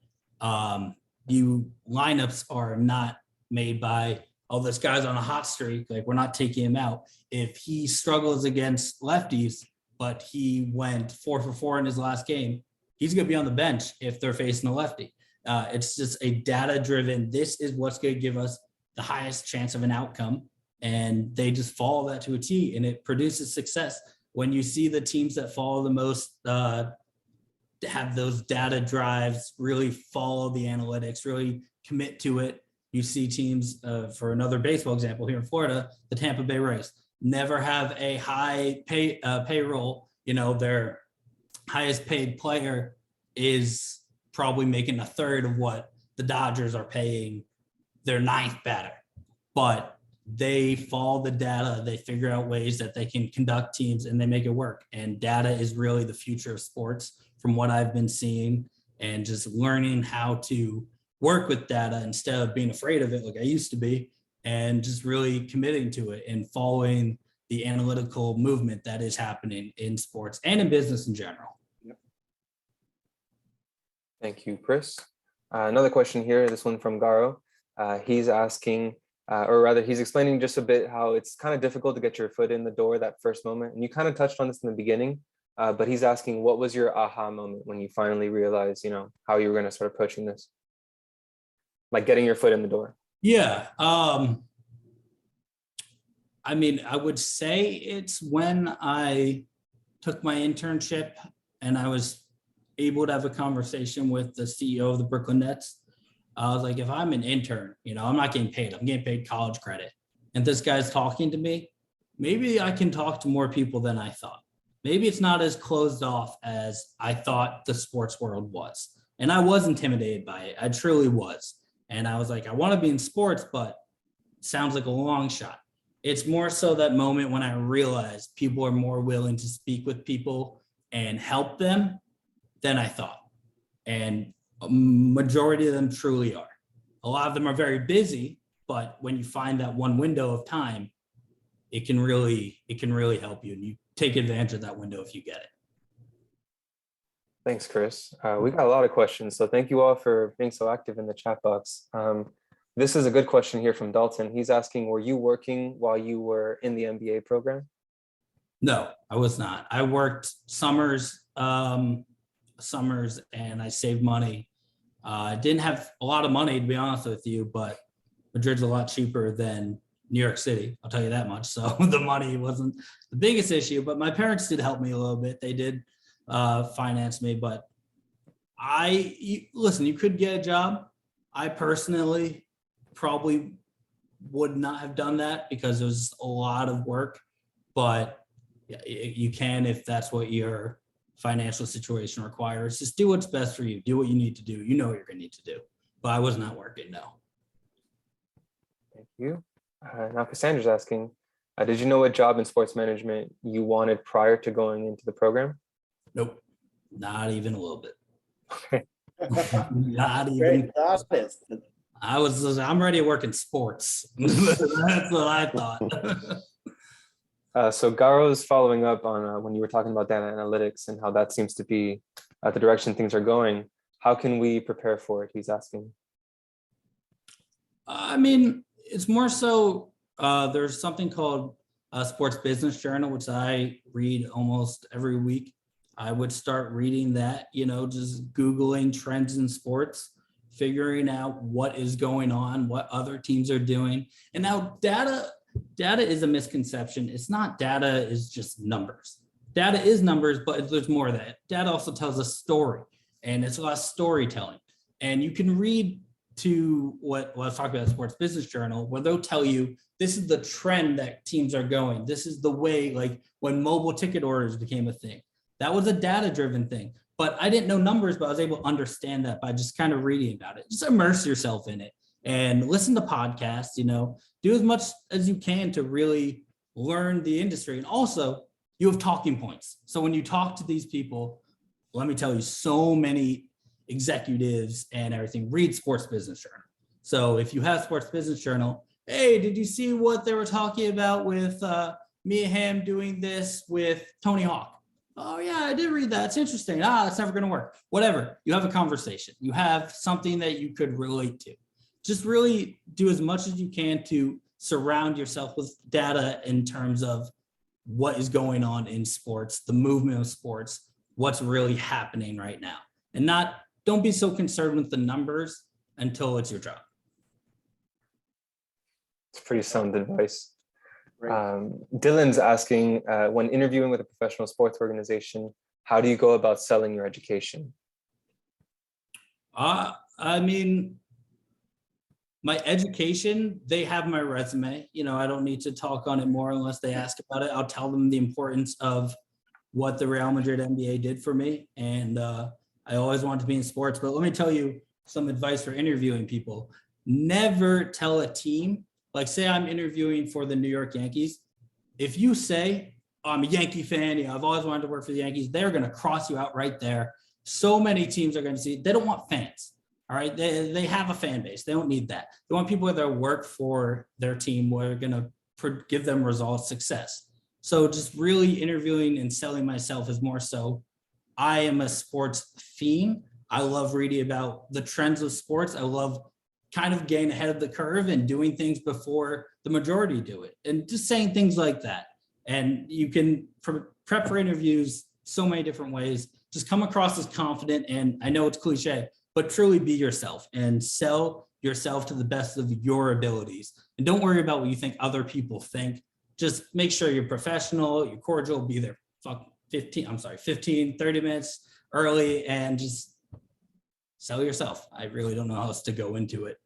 you lineups are not made by, oh, this guy's on a hot streak, like we're not taking him out. If he struggles against lefties, but he went 4 for 4 in his last game, he's going to be on the bench if they're facing a lefty. It's just a data-driven, this is what's going to give us the highest chance of an outcome. And they just follow that to a T, and it produces success. When you see the teams that follow the most, have those data drives, really follow the analytics, really commit to it. You see teams, for another baseball example here in Florida, the Tampa Bay Rays never have a high payroll. You know, their highest paid player is probably making a third of what the Dodgers are paying their 9th batter. But they follow the data, they figure out ways that they can conduct teams, and they make it work. And data is really the future of sports from what I've been seeing, and just learning how to work with data instead of being afraid of it like I used to be, and just really committing to it and following the analytical movement that is happening in sports and in business in general. Thank you, Chris. Another question here, this one from Garo. He's asking, or rather he's explaining just a bit how it's kind of difficult to get your foot in the door that first moment. And you kind of touched on this in the beginning, but he's asking, what was your aha moment when you finally realized, you know, how you were going to start approaching this? Like getting your foot in the door. Yeah. I mean, I would say it's when I took my internship and I was able to have a conversation with the CEO of the Brooklyn Nets. I was like, if I'm an intern, you know, I'm not getting paid. I'm getting paid college credit. And this guy's talking to me. Maybe I can talk to more people than I thought. Maybe it's not as closed off as I thought the sports world was. And I was intimidated by it. I truly was. And I was like, I want to be in sports, but it sounds like a long shot. It's more so that moment when I realized people are more willing to speak with people and help them than I thought. And a majority of them truly are. A lot of them are very busy, but when you find that one window of time, it can really help you, and you take advantage of that window if you get it. Thanks, Chris. We got a lot of questions, so thank you all for being so active in the chat box. This is a good question here from Dalton. He's asking, were you working while you were in the MBA program? No, I was not. I worked summers and I saved money. I didn't have a lot of money, to be honest with you, but Madrid's a lot cheaper than New York City. I'll tell you that much. So the money wasn't the biggest issue, but my parents did help me a little bit. They did finance me, but listen, you could get a job. I personally probably would not have done that because it was a lot of work, but you can if that's what you're financial situation requires. Just do what's best for you. Do what you need to do. You know what you're going to need to do. But I was not working, no. Thank you. Now Cassandra's asking, did you know what job in sports management you wanted prior to going into the program? Nope, not even a little bit. Okay. Not Great, even. honest. I'm ready to work in sports. That's what I thought. So Garo's following up on when you were talking about data analytics and how that seems to be the direction things are going. How can we prepare for it? He's asking. I mean, it's more so there's something called Sports Business Journal, which I read almost every week. I would start reading that, just Googling trends in sports, figuring out what is going on, what other teams are doing. And now data is a misconception. It's not data is just numbers. Data is numbers, but there's more of that. Data also tells a story, and it's a lot of storytelling. And you can read to what I was talking about, Sports Business Journal, where they'll tell you this is the trend that teams are going. This is the way, like when mobile ticket orders became a thing. That was a data-driven thing. But I didn't know numbers, but I was able to understand that by just kind of reading about it. Just immerse yourself in it and listen to podcasts, do as much as you can to really learn the industry. And also, you have talking points. So when you talk to these people, let me tell you, so many executives and everything read Sports Business Journal. So if you have Sports Business Journal, hey, did you see what they were talking about with Mia Hamm doing this with Tony Hawk? Oh yeah, I did read that. It's interesting. It's never going to work. Whatever. You have a conversation. You have something that you could relate to. Just really do as much as you can to surround yourself with data in terms of what is going on in sports, the movement of sports, what's really happening right now. And don't be so concerned with the numbers until it's your job. It's pretty sound advice. Right. Dylan's asking, when interviewing with a professional sports organization, how do you go about selling your education? I mean, my education, they have my resume. I don't need to talk on it more unless they ask about it. I'll tell them the importance of what the Real Madrid MBA did for me. And I always wanted to be in sports, but let me tell you some advice for interviewing people. Never tell a team, like say I'm interviewing for the New York Yankees. If you say, I'm a Yankee fan, I've always wanted to work for the Yankees, they're going to cross you out right there. So many teams are going to see, they don't want fans. All right. They have a fan base. They don't need that. They want people that work for their team who are going to give them results, success. So just really interviewing and selling myself is more so, I am a sports fiend. I love reading about the trends of sports. I love kind of getting ahead of the curve and doing things before the majority do it. And just saying things like that. And you can prep for interviews so many different ways. Just come across as confident. And I know it's cliche, but truly be yourself and sell yourself to the best of your abilities. And don't worry about what you think other people think. Just make sure you're professional, you're cordial, be there 15, 30 minutes early and just sell yourself. I really don't know how else to go into it.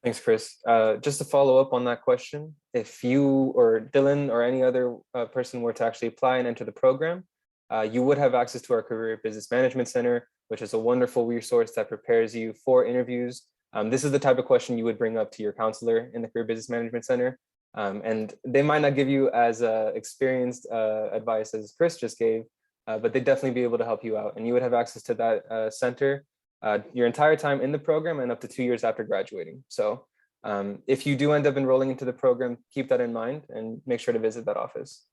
Thanks, Chris. Just to follow up on that question, if you or Dylan or any other person were to actually apply and enter the program, you would have access to our Career Business Management Center, which is a wonderful resource that prepares you for interviews. This is the type of question you would bring up to your counselor in the Career Business Management Center. And they might not give you as experienced advice as Chris just gave, but they'd definitely be able to help you out. And you would have access to that center your entire time in the program and up to 2 years after graduating. So if you do end up enrolling into the program, keep that in mind and make sure to visit that office.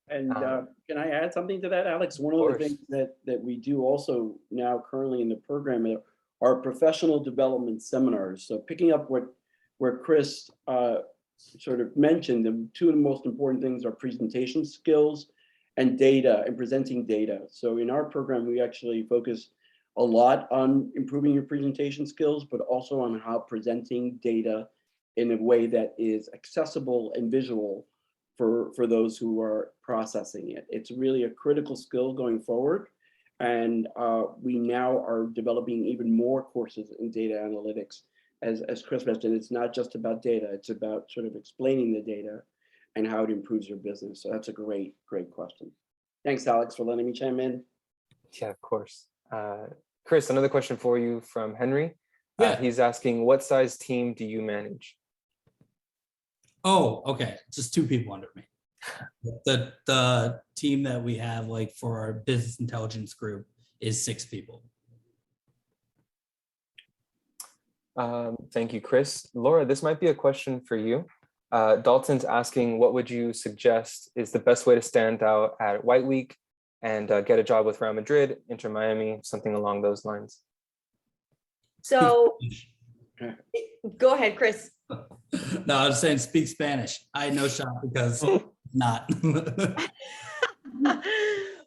And can I add something to that, Alex? One of the things that we do also now currently in the program are professional development seminars. So picking up where Chris sort of mentioned, the two of the most important things are presentation skills and data and presenting data. So in our program, we actually focus a lot on improving your presentation skills, but also on how presenting data in a way that is accessible and visual for those who are processing it. It's really a critical skill going forward. And we now are developing even more courses in data analytics. As Chris mentioned, it's not just about data, it's about sort of explaining the data and how it improves your business. So that's a great question. Thanks, Alex, for letting me chime in. Yeah, of course. Chris, another question for you from Henry. Yeah. He's asking, what size team do you manage? Oh, okay. Just two people under me. The team that we have, like for our business intelligence group, is 6 people. Thank you, Chris. Laura, this might be a question for you. Dalton's asking, what would you suggest is the best way to stand out at White Week and get a job with Real Madrid, Inter Miami, something along those lines? So go ahead, Chris. No, I was saying speak Spanish. I know shot because not.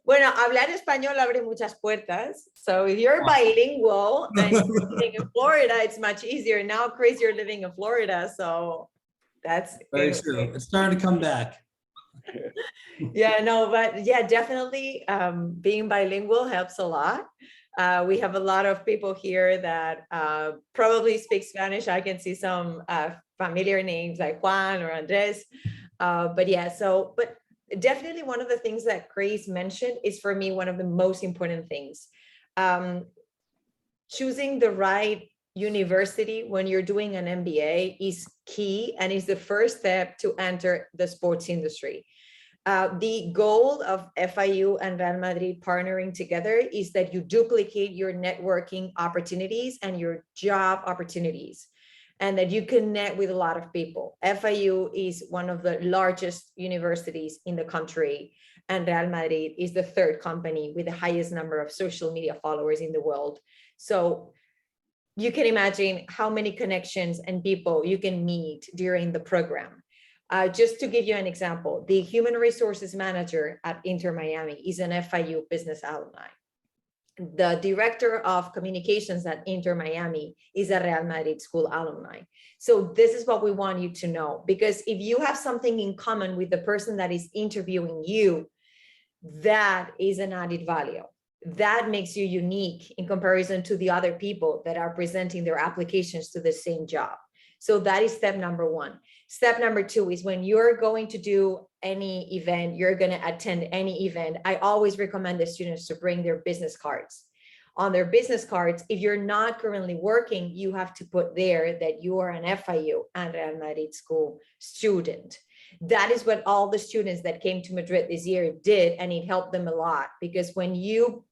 Bueno, hablar español abre muchas puertas. So if you're bilingual and you're living in Florida, it's much easier. Now, Chris, you're living in Florida, so that's Very true. It's starting to come back. Yeah, no, but yeah, definitely being bilingual helps a lot. We have a lot of people here that probably speak Spanish. I can see some familiar names like Juan or Andres. But yeah, but definitely one of the things that Chris mentioned is for me one of the most important things. Choosing the right university when you're doing an MBA is key and is the first step to enter the sports industry. The goal of FIU and Real Madrid partnering together is that you duplicate your networking opportunities and your job opportunities, and that you connect with a lot of people. FIU is one of the largest universities in the country, and Real Madrid is the third company with the highest number of social media followers in the world. So you can imagine how many connections and people you can meet during the program. Just to give you an example, the human resources manager at Inter Miami is an FIU business alumni. The director of communications at Inter Miami is a Real Madrid school alumni. So this is what we want you to know, because if you have something in common with the person that is interviewing you, that is an added value. That makes you unique in comparison to the other people that are presenting their applications to the same job. So that is step number one. Step number two is when you're going to do any event, you're going to attend any event, I always recommend the students to bring their business cards. On their business cards, if you're not currently working, you have to put there that you are an FIU and Real Madrid school student. That is what all the students that came to Madrid this year did, and it helped them a lot, because when you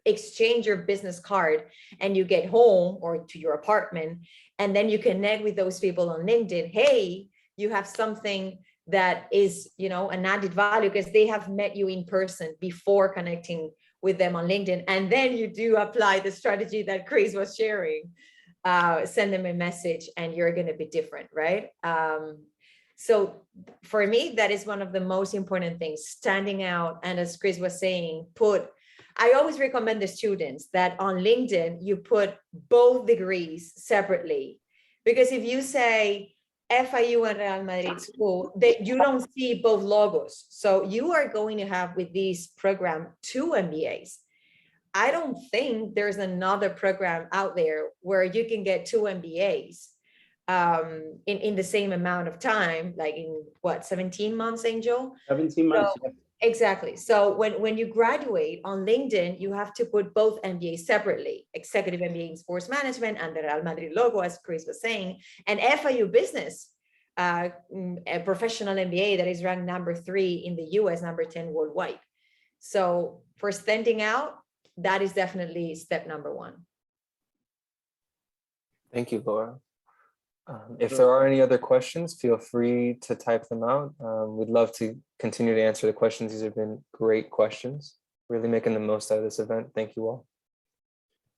exchange your business card and you get home or to your apartment, and then you connect with those people on LinkedIn, hey, you have something that is, an added value because they have met you in person before connecting with them on LinkedIn. And then you do apply the strategy that Chris was sharing. Send them a message and you're going to be different, right? So for me, that is one of the most important things, standing out. And as Chris was saying, I always recommend the students that on LinkedIn, you put both degrees separately, because if you say FIU and Real Madrid school, that you don't see both logos. So you are going to have with this program 2 MBAs. I don't think there's another program out there where you can get 2 MBAs in the same amount of time, like in 17 months, Angel? 17 months. So, exactly. So when you graduate on LinkedIn, you have to put both MBAs separately, executive MBA in sports management and the Real Madrid logo, as Chris was saying, and FIU business, a professional MBA that is ranked number 3 in the US, number 10 worldwide. So for standing out, that is definitely step number 1. Thank you, Laura. If there are any other questions, feel free to type them out. We'd love to continue to answer the questions. These have been great questions, really making the most out of this event. Thank you all.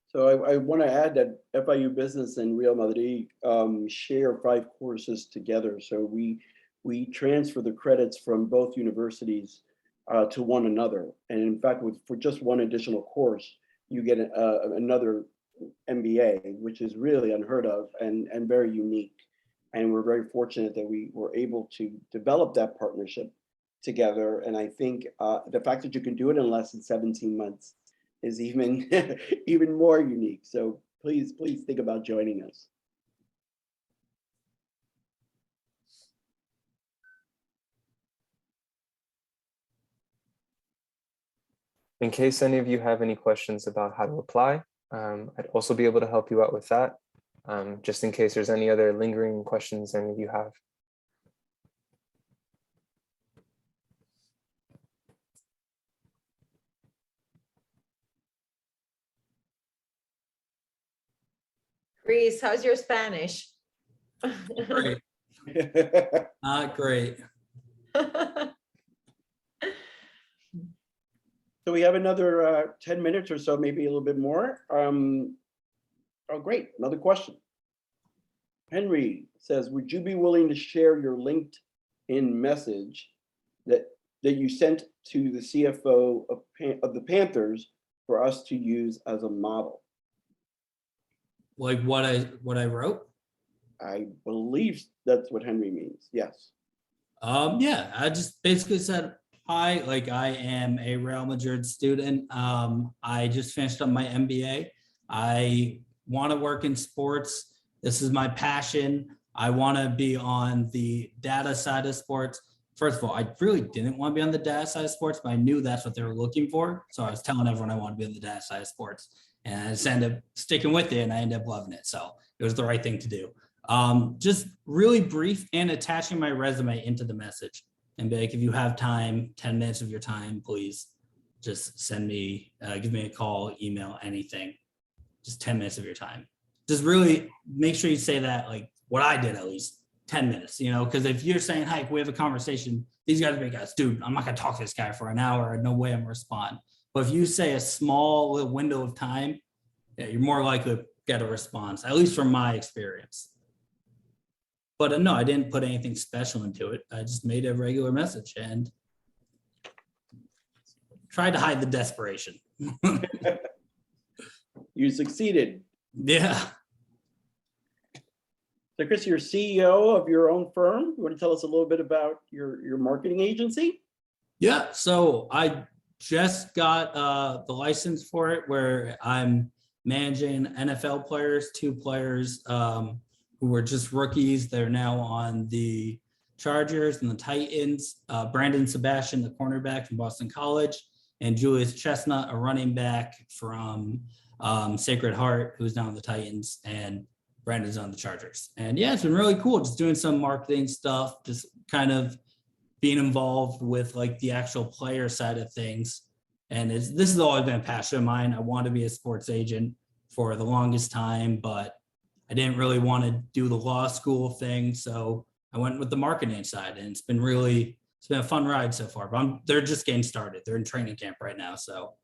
So I want to add that FIU Business and Real Madrid share 5 courses together. So we transfer the credits from both universities to one another. And in fact, for just one additional course, you get another MBA, which is really unheard of and very unique. And we're very fortunate that we were able to develop that partnership together. And I think the fact that you can do it in less than 17 months is even even more unique. So please think about joining us. In case any of you have any questions about how to apply, I'd also be able to help you out with that, just in case there's any other lingering questions any of you have. Chris, how's your Spanish? Great. Not great. So we have another 10 minutes or so, maybe a little bit more. Oh, great, another question. Henry says, would you be willing to share your LinkedIn message that you sent to the CFO of the Panthers for us to use as a model? Like what I wrote? I believe that's what Henry means, yes. Yeah, I just basically said, hi, like I am a Real Madrid student. I just finished up my MBA. I want to work in sports. This is my passion. I want to be on the data side of sports. First of all, I really didn't want to be on the data side of sports, but I knew that's what they were looking for. So I was telling everyone I want to be on the data side of sports. And I just ended up sticking with it and I ended up loving it. So it was the right thing to do. Just really brief and attaching my resume into the message and be like, if you have time, 10 minutes of your time, please just send me, give me a call, email, anything, just 10 minutes of your time. Just really make sure you say that, like what I did, at least 10 minutes, you know, because if you're saying, hi, we have a conversation, these guys are big guys, dude, I'm not gonna talk to this guy for an hour, no way I'm gonna respond. But if you say a small little window of time, yeah, you're more likely to get a response, at least from my experience. But no, I didn't put anything special into it. I just made a regular message and tried to hide the desperation. You succeeded. Yeah. So Chris, you're CEO of your own firm. You want to tell us a little bit about your marketing agency? Yeah, so I just got the license for it where I'm managing NFL players, 2 players who were just rookies. They're now on the Chargers and the Titans. Brandon Sebastian, the cornerback from Boston College, and Julius Chestnut, a running back from Sacred Heart, who's now on the Titans, and Brandon's on the Chargers. And yeah, it's been really cool just doing some marketing stuff, just kind of being involved with like the actual player side of things. And this has always been a passion of mine. I wanted to be a sports agent for the longest time, but I didn't really want to do the law school thing. So I went with the marketing side, and it's been a fun ride so far, but they're just getting started. They're in training camp right now. So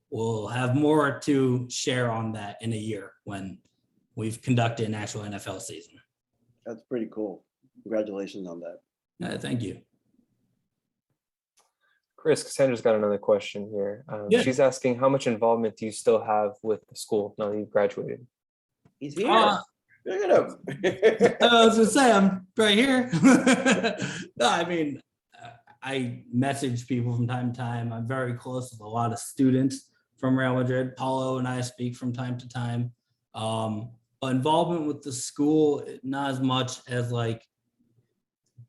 we'll have more to share on that in a year when we've conducted an actual NFL season. That's pretty cool. Congratulations on that. Thank you. Chris, Cassandra's got another question here. Yeah. She's asking, how much involvement do you still have with the school now that you've graduated? He's here. Look at him. I was gonna say, I'm right here. No, I mean, I message people from time to time. I'm very close with a lot of students from Real Madrid. Paulo and I speak from time to time. But involvement with the school, not as much as like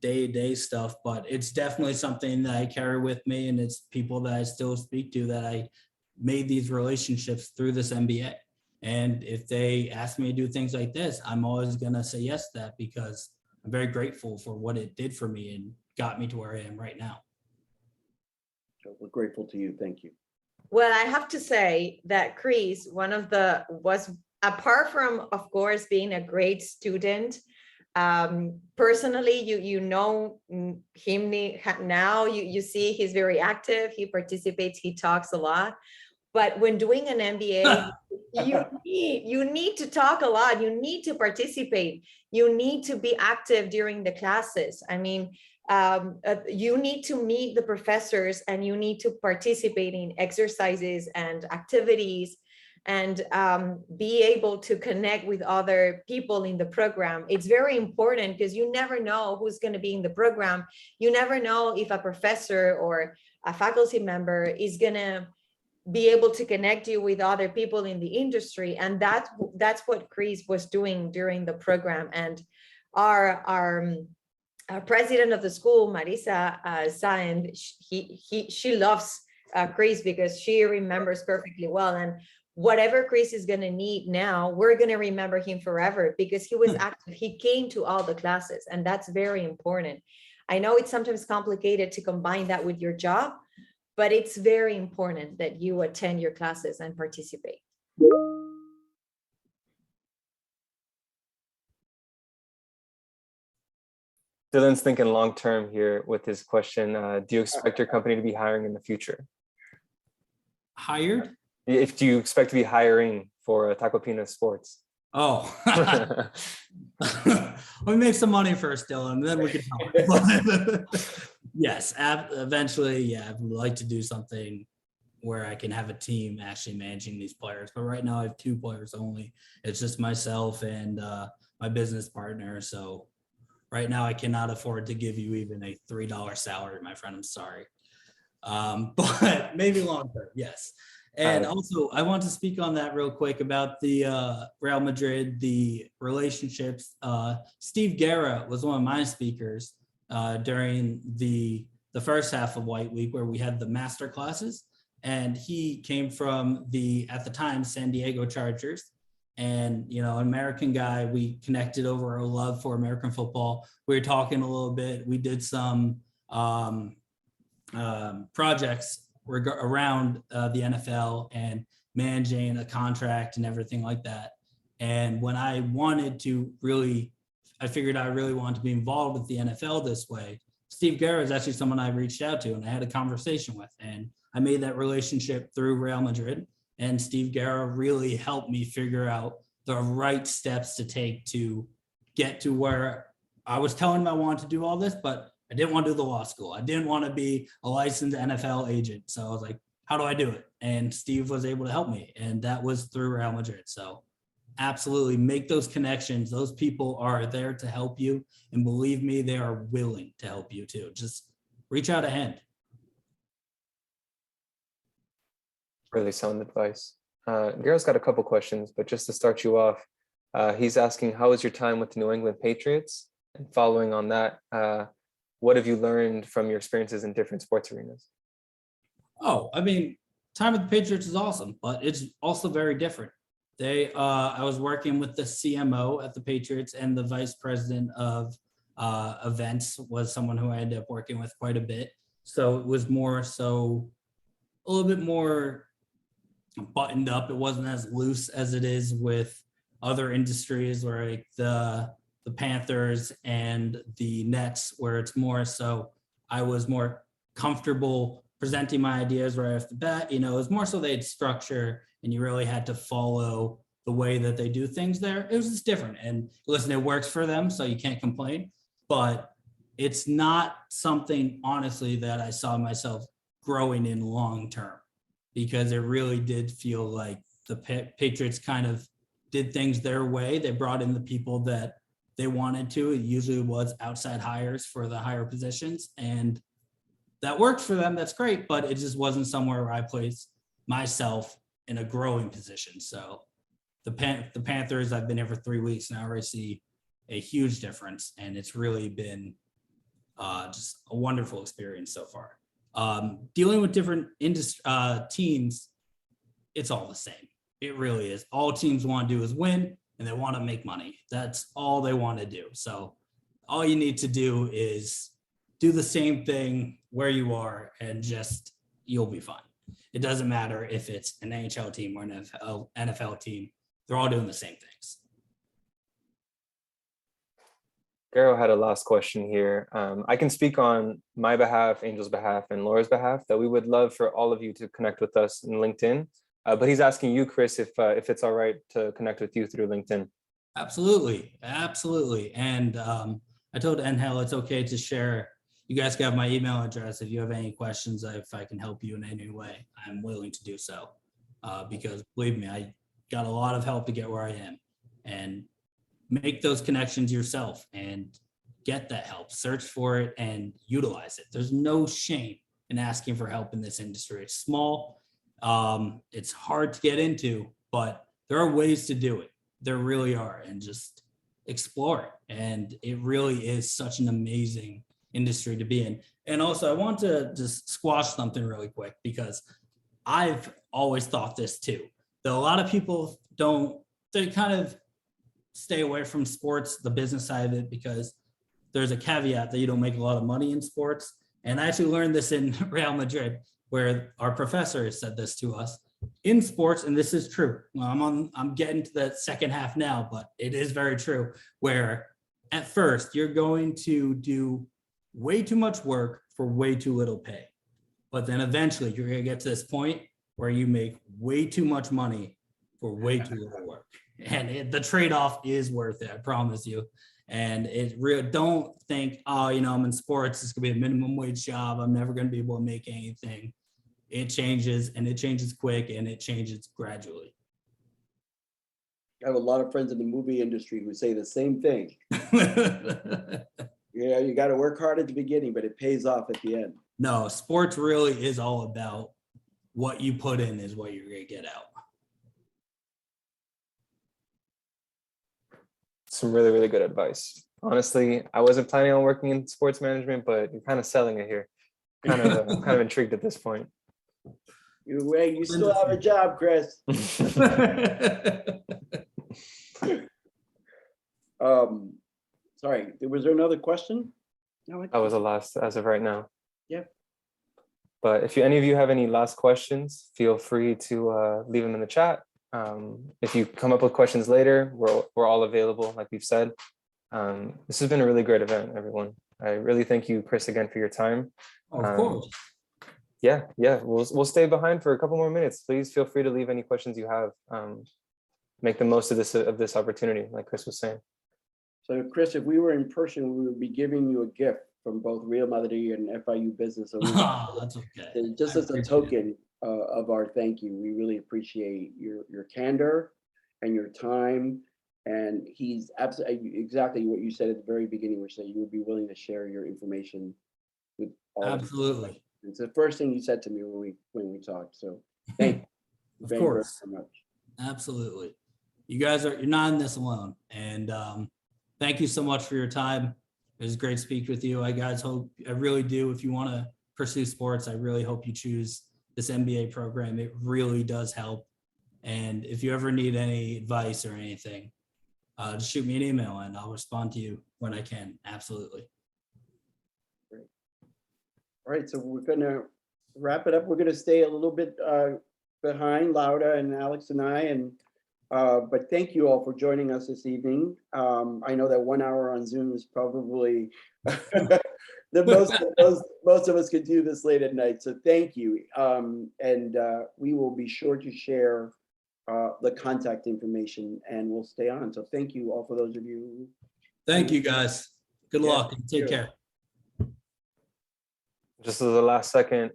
day-to-day stuff, but it's definitely something that I carry with me, and it's people that I still speak to that I made these relationships through this MBA. And if they ask me to do things like this, I'm always gonna say yes to that because I'm very grateful for what it did for me and got me to where I am right now. So we're grateful to you. Thank you. Well, I have to say that Chris, was apart from, of course, being a great student, personally, you know him now, you see he's very active, he participates, he talks a lot. But when doing an MBA, you need to talk a lot, you need to participate, you need to be active during the classes. I mean, you need to meet the professors and you need to participate in exercises and activities and be able to connect with other people in the program. It's very important because you never know who's going to be in the program. You never know if a professor or a faculty member is going to be able to connect you with other people in the industry. And that's what Chris was doing during the program. And our president of the school, Marisa Saend, she loves Chris, because she remembers perfectly well. And whatever Chris is going to need now, we're going to remember him forever because he was active. He came to all the classes, and that's very important. I know it's sometimes complicated to combine that with your job, but it's very important that you attend your classes and participate. Dylan's thinking long term here with his question. Do you expect your company to be hiring in the future? Hired? Do you expect to be hiring for Tacopina Sports? Oh, let me make some money first, Dylan, and then we can talk. Yes, eventually, yeah, I would like to do something where I can have a team actually managing these players. But right now I have 2 players only. It's just myself and my business partner. So right now I cannot afford to give you even a $3 salary, my friend. I'm sorry. But maybe long term, yes. And also, I want to speak on that real quick about the Real Madrid, the relationships. Steve Guerra was one of my speakers during the first half of White Week, where we had the master classes, and he came from at the time, San Diego Chargers. And, you know, an American guy, we connected over a love for American football. We were talking a little bit. We did some projects around the NFL and managing a contract and everything like that. And when I figured I really wanted to be involved with the NFL this way, Steve Guerra is actually someone I reached out to and I had a conversation with. And I made that relationship through Real Madrid. And Steve Guerra really helped me figure out the right steps to take to get to where I was telling him I wanted to do all this, but I didn't want to do the law school. I didn't want to be a licensed NFL agent. So I was like, how do I do it? And Steve was able to help me. And that was through Real Madrid. So absolutely make those connections. Those people are there to help you. And believe me, they are willing to help you too. Just reach out a hand. Really sound advice. Garrett's got a couple questions, but just to start you off, he's asking, how was your time with the New England Patriots? And following on that, what have you learned from your experiences in different sports arenas? Oh, I mean, time with the Patriots is awesome, but it's also very different. I was working with the CMO at the Patriots, and the vice president of events was someone who I ended up working with quite a bit. So it was a little bit more buttoned up. It wasn't as loose as it is with other industries, where like the Panthers and the Nets, where it's more so I was more comfortable presenting my ideas right off the bat. You know, it was more so they had structure and you really had to follow the way that they do things there. It was just different. And listen, it works for them, so you can't complain. But it's not something, honestly, that I saw myself growing in long term, because it really did feel like the Patriots kind of did things their way. They brought in the people that they wanted to. It usually was outside hires for the higher positions, and that worked for them. That's great, but it just wasn't somewhere where I placed myself in a growing position. So the Panthers, I've been here for 3 weeks now, I see a huge difference, and it's really been just a wonderful experience so far. Dealing with different teams, it's all the same. It really is. All teams want to do is win, and they want to make money. That's all they want to do. So all you need to do is do the same thing where you are, and just, you'll be fine. It doesn't matter if it's an NHL team or an NFL team. They're all doing the same things. Garo had a last question here. I can speak on my behalf, Angel's behalf, and Laura's behalf that we would love for all of you to connect with us in LinkedIn. But he's asking you, Chris, if it's all right to connect with you through LinkedIn. Absolutely. Absolutely. And I told Angel it's okay to share. You guys can have my email address. If you have any questions, if I can help you in any way, I'm willing to do so. Because believe me, I got a lot of help to get where I am. And make those connections yourself and get that help. Search for it and utilize it. There's no shame in asking for help in this industry. It's small. It's hard to get into, but there are ways to do it. There really are. And just explore it. And it really is such an amazing industry to be in. And also I want to just squash something really quick, because I've always thought this too, though a lot of people they kind of stay away from sports, the business side of it, because there's a caveat that you don't make a lot of money in sports. And I actually learned this in Real Madrid, where our professor said this to us. In sports, and this is true, well, I'm getting to the second half now, but it is very true, where at first you're going to do way too much work for way too little pay. But then eventually you're going to get to this point where you make way too much money for way too little work. And the trade-off is worth it, I promise you. And don't think, oh, I'm in sports, it's going to be a minimum wage job, I'm never going to be able to make anything. It changes, and it changes quick, and it changes gradually. I have a lot of friends in the movie industry who say the same thing. You got to work hard at the beginning, but it pays off at the end. No, sports really is all about what you put in is what you're going to get out. Some really, really good advice. Honestly, I wasn't planning on working in sports management, but you're kind of selling it here. I'm kind of intrigued at this point. You still have a job, Chris. Sorry, was there another question? No, That was the last as of right now. Yep. But if any of you have any last questions, feel free to leave them in the chat. If you come up with questions later, we're all available, like we've said. This has been a really great event, everyone. I really thank you, Chris, again for your time. Of course. Yeah, we'll stay behind for a couple more minutes. Please feel free to leave any questions you have. Make the most of this opportunity, like Chris was saying. So, Chris, if we were in person, we would be giving you a gift from both Real Madrid and FIU Business. So That's okay. Just as a token of our thank you, we really appreciate your candor and your time. And he's absolutely exactly what you said at the very beginning, which is that you would be willing to share your information with all. Absolutely. It's the first thing you said to me when we talked. So thank you. Of course. Very much. Absolutely. You're not in this alone. And thank you so much for your time. It was great to speak with you. I really do. If you want to pursue sports, I really hope you choose this MBA program. It really does help. And if you ever need any advice or anything, just shoot me an email and I'll respond to you when I can. Absolutely. Great. All right, so we're going to wrap it up. We're going to stay a little bit behind, Laura and Alex and I, but thank you all for joining us this evening. I know that 1 hour on Zoom is probably most of us could do this late at night. So thank you, and we will be sure to share the contact information, and we'll stay on. So thank you all for those of you. Thank you, guys. Good luck and take care. Just as a last second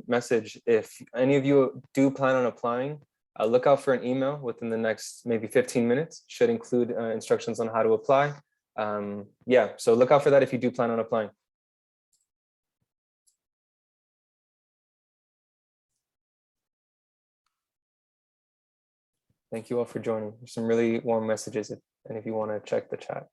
message, if any of you do plan on applying, look out for an email within the next maybe 15 minutes. Should include instructions on how to apply. So look out for that if you do plan on applying. Thank you all for joining. There's some really warm messages, and if you want to check the chat.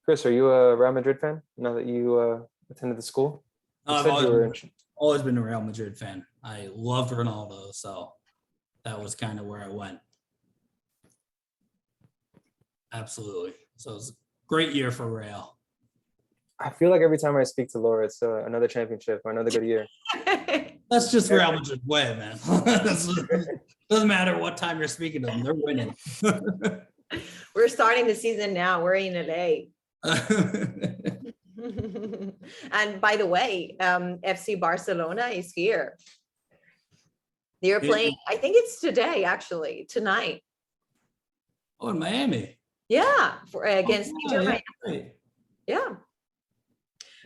Chris, are you a Real Madrid fan now that you attended the school? I've always been a Real Madrid fan. I loved Ronaldo, so that was kind of where I went. Absolutely. So it was a great year for Real. I feel like every time I speak to Laura, it's another championship or another good year. That's just Real Madrid way, man. Doesn't matter what time you're speaking to them, they're winning. We're starting the season now. We're in LA. And by the way, FC Barcelona is here. They're playing, I think it's today, actually, tonight. Oh, in Miami. Yeah, against Inter Miami. Great. Yeah.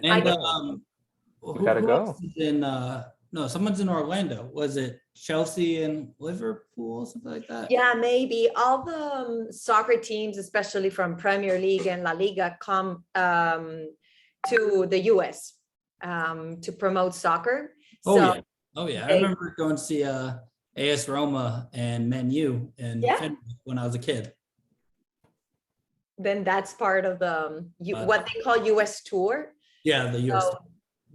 And We gotta who go. else is in no, someone's in Orlando. Was it Chelsea and Liverpool, something like that? Yeah, maybe all the soccer teams, especially from Premier League and La Liga, come to the US to promote soccer. Oh So yeah. Oh yeah. I they- remember going to see AS Roma and Man U in Yeah. Finland when I was a kid. then that's part of the what they call US tour. Yeah, the US. So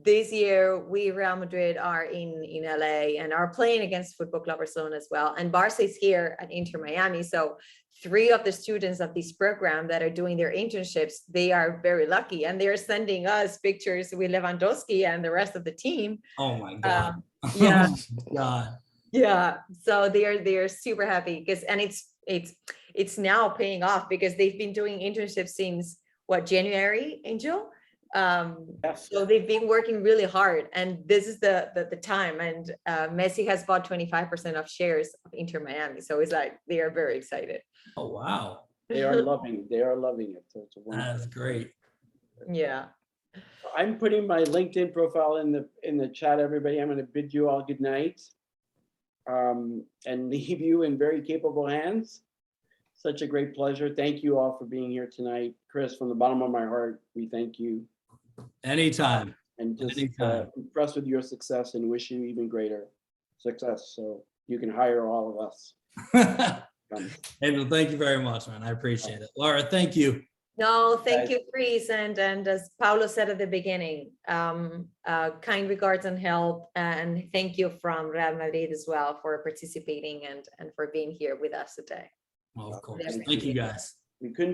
this year, we Real Madrid are in LA and are playing against Football Club Barcelona as well. And Barca is here at Inter Miami. So 3 of the students of this program that are doing their internships, they are very lucky, and they're sending us pictures with Lewandowski and the rest of the team. Oh my God. Yeah. Oh my God. Yeah, so they're super happy because, and it's now paying off because they've been doing internships since what, January, Angel? Yes. So they've been working really hard, and this is the time. And Messi has bought 25% of shares of Inter Miami, so it's like they are very excited. Oh wow. They are loving it. So it's a wonderful. That's great. Yeah. I'm putting my LinkedIn profile in the chat, everybody. I'm going to bid you all good night and leave you in very capable hands. Such a great pleasure. Thank you all for being here tonight. Chris, from the bottom of my heart, we thank you. Anytime. And just Anytime. impressed with your success and wish you even greater success so you can hire all of us. Angel, thank you very much, man. I appreciate it. Laura, thank you. No, thank Guys. you, Chris. And as Paulo said at the beginning, kind regards and help. And thank you from Real Madrid as well for participating and for being here with us today. Well, of course. Thank Thank you, guys. We couldn't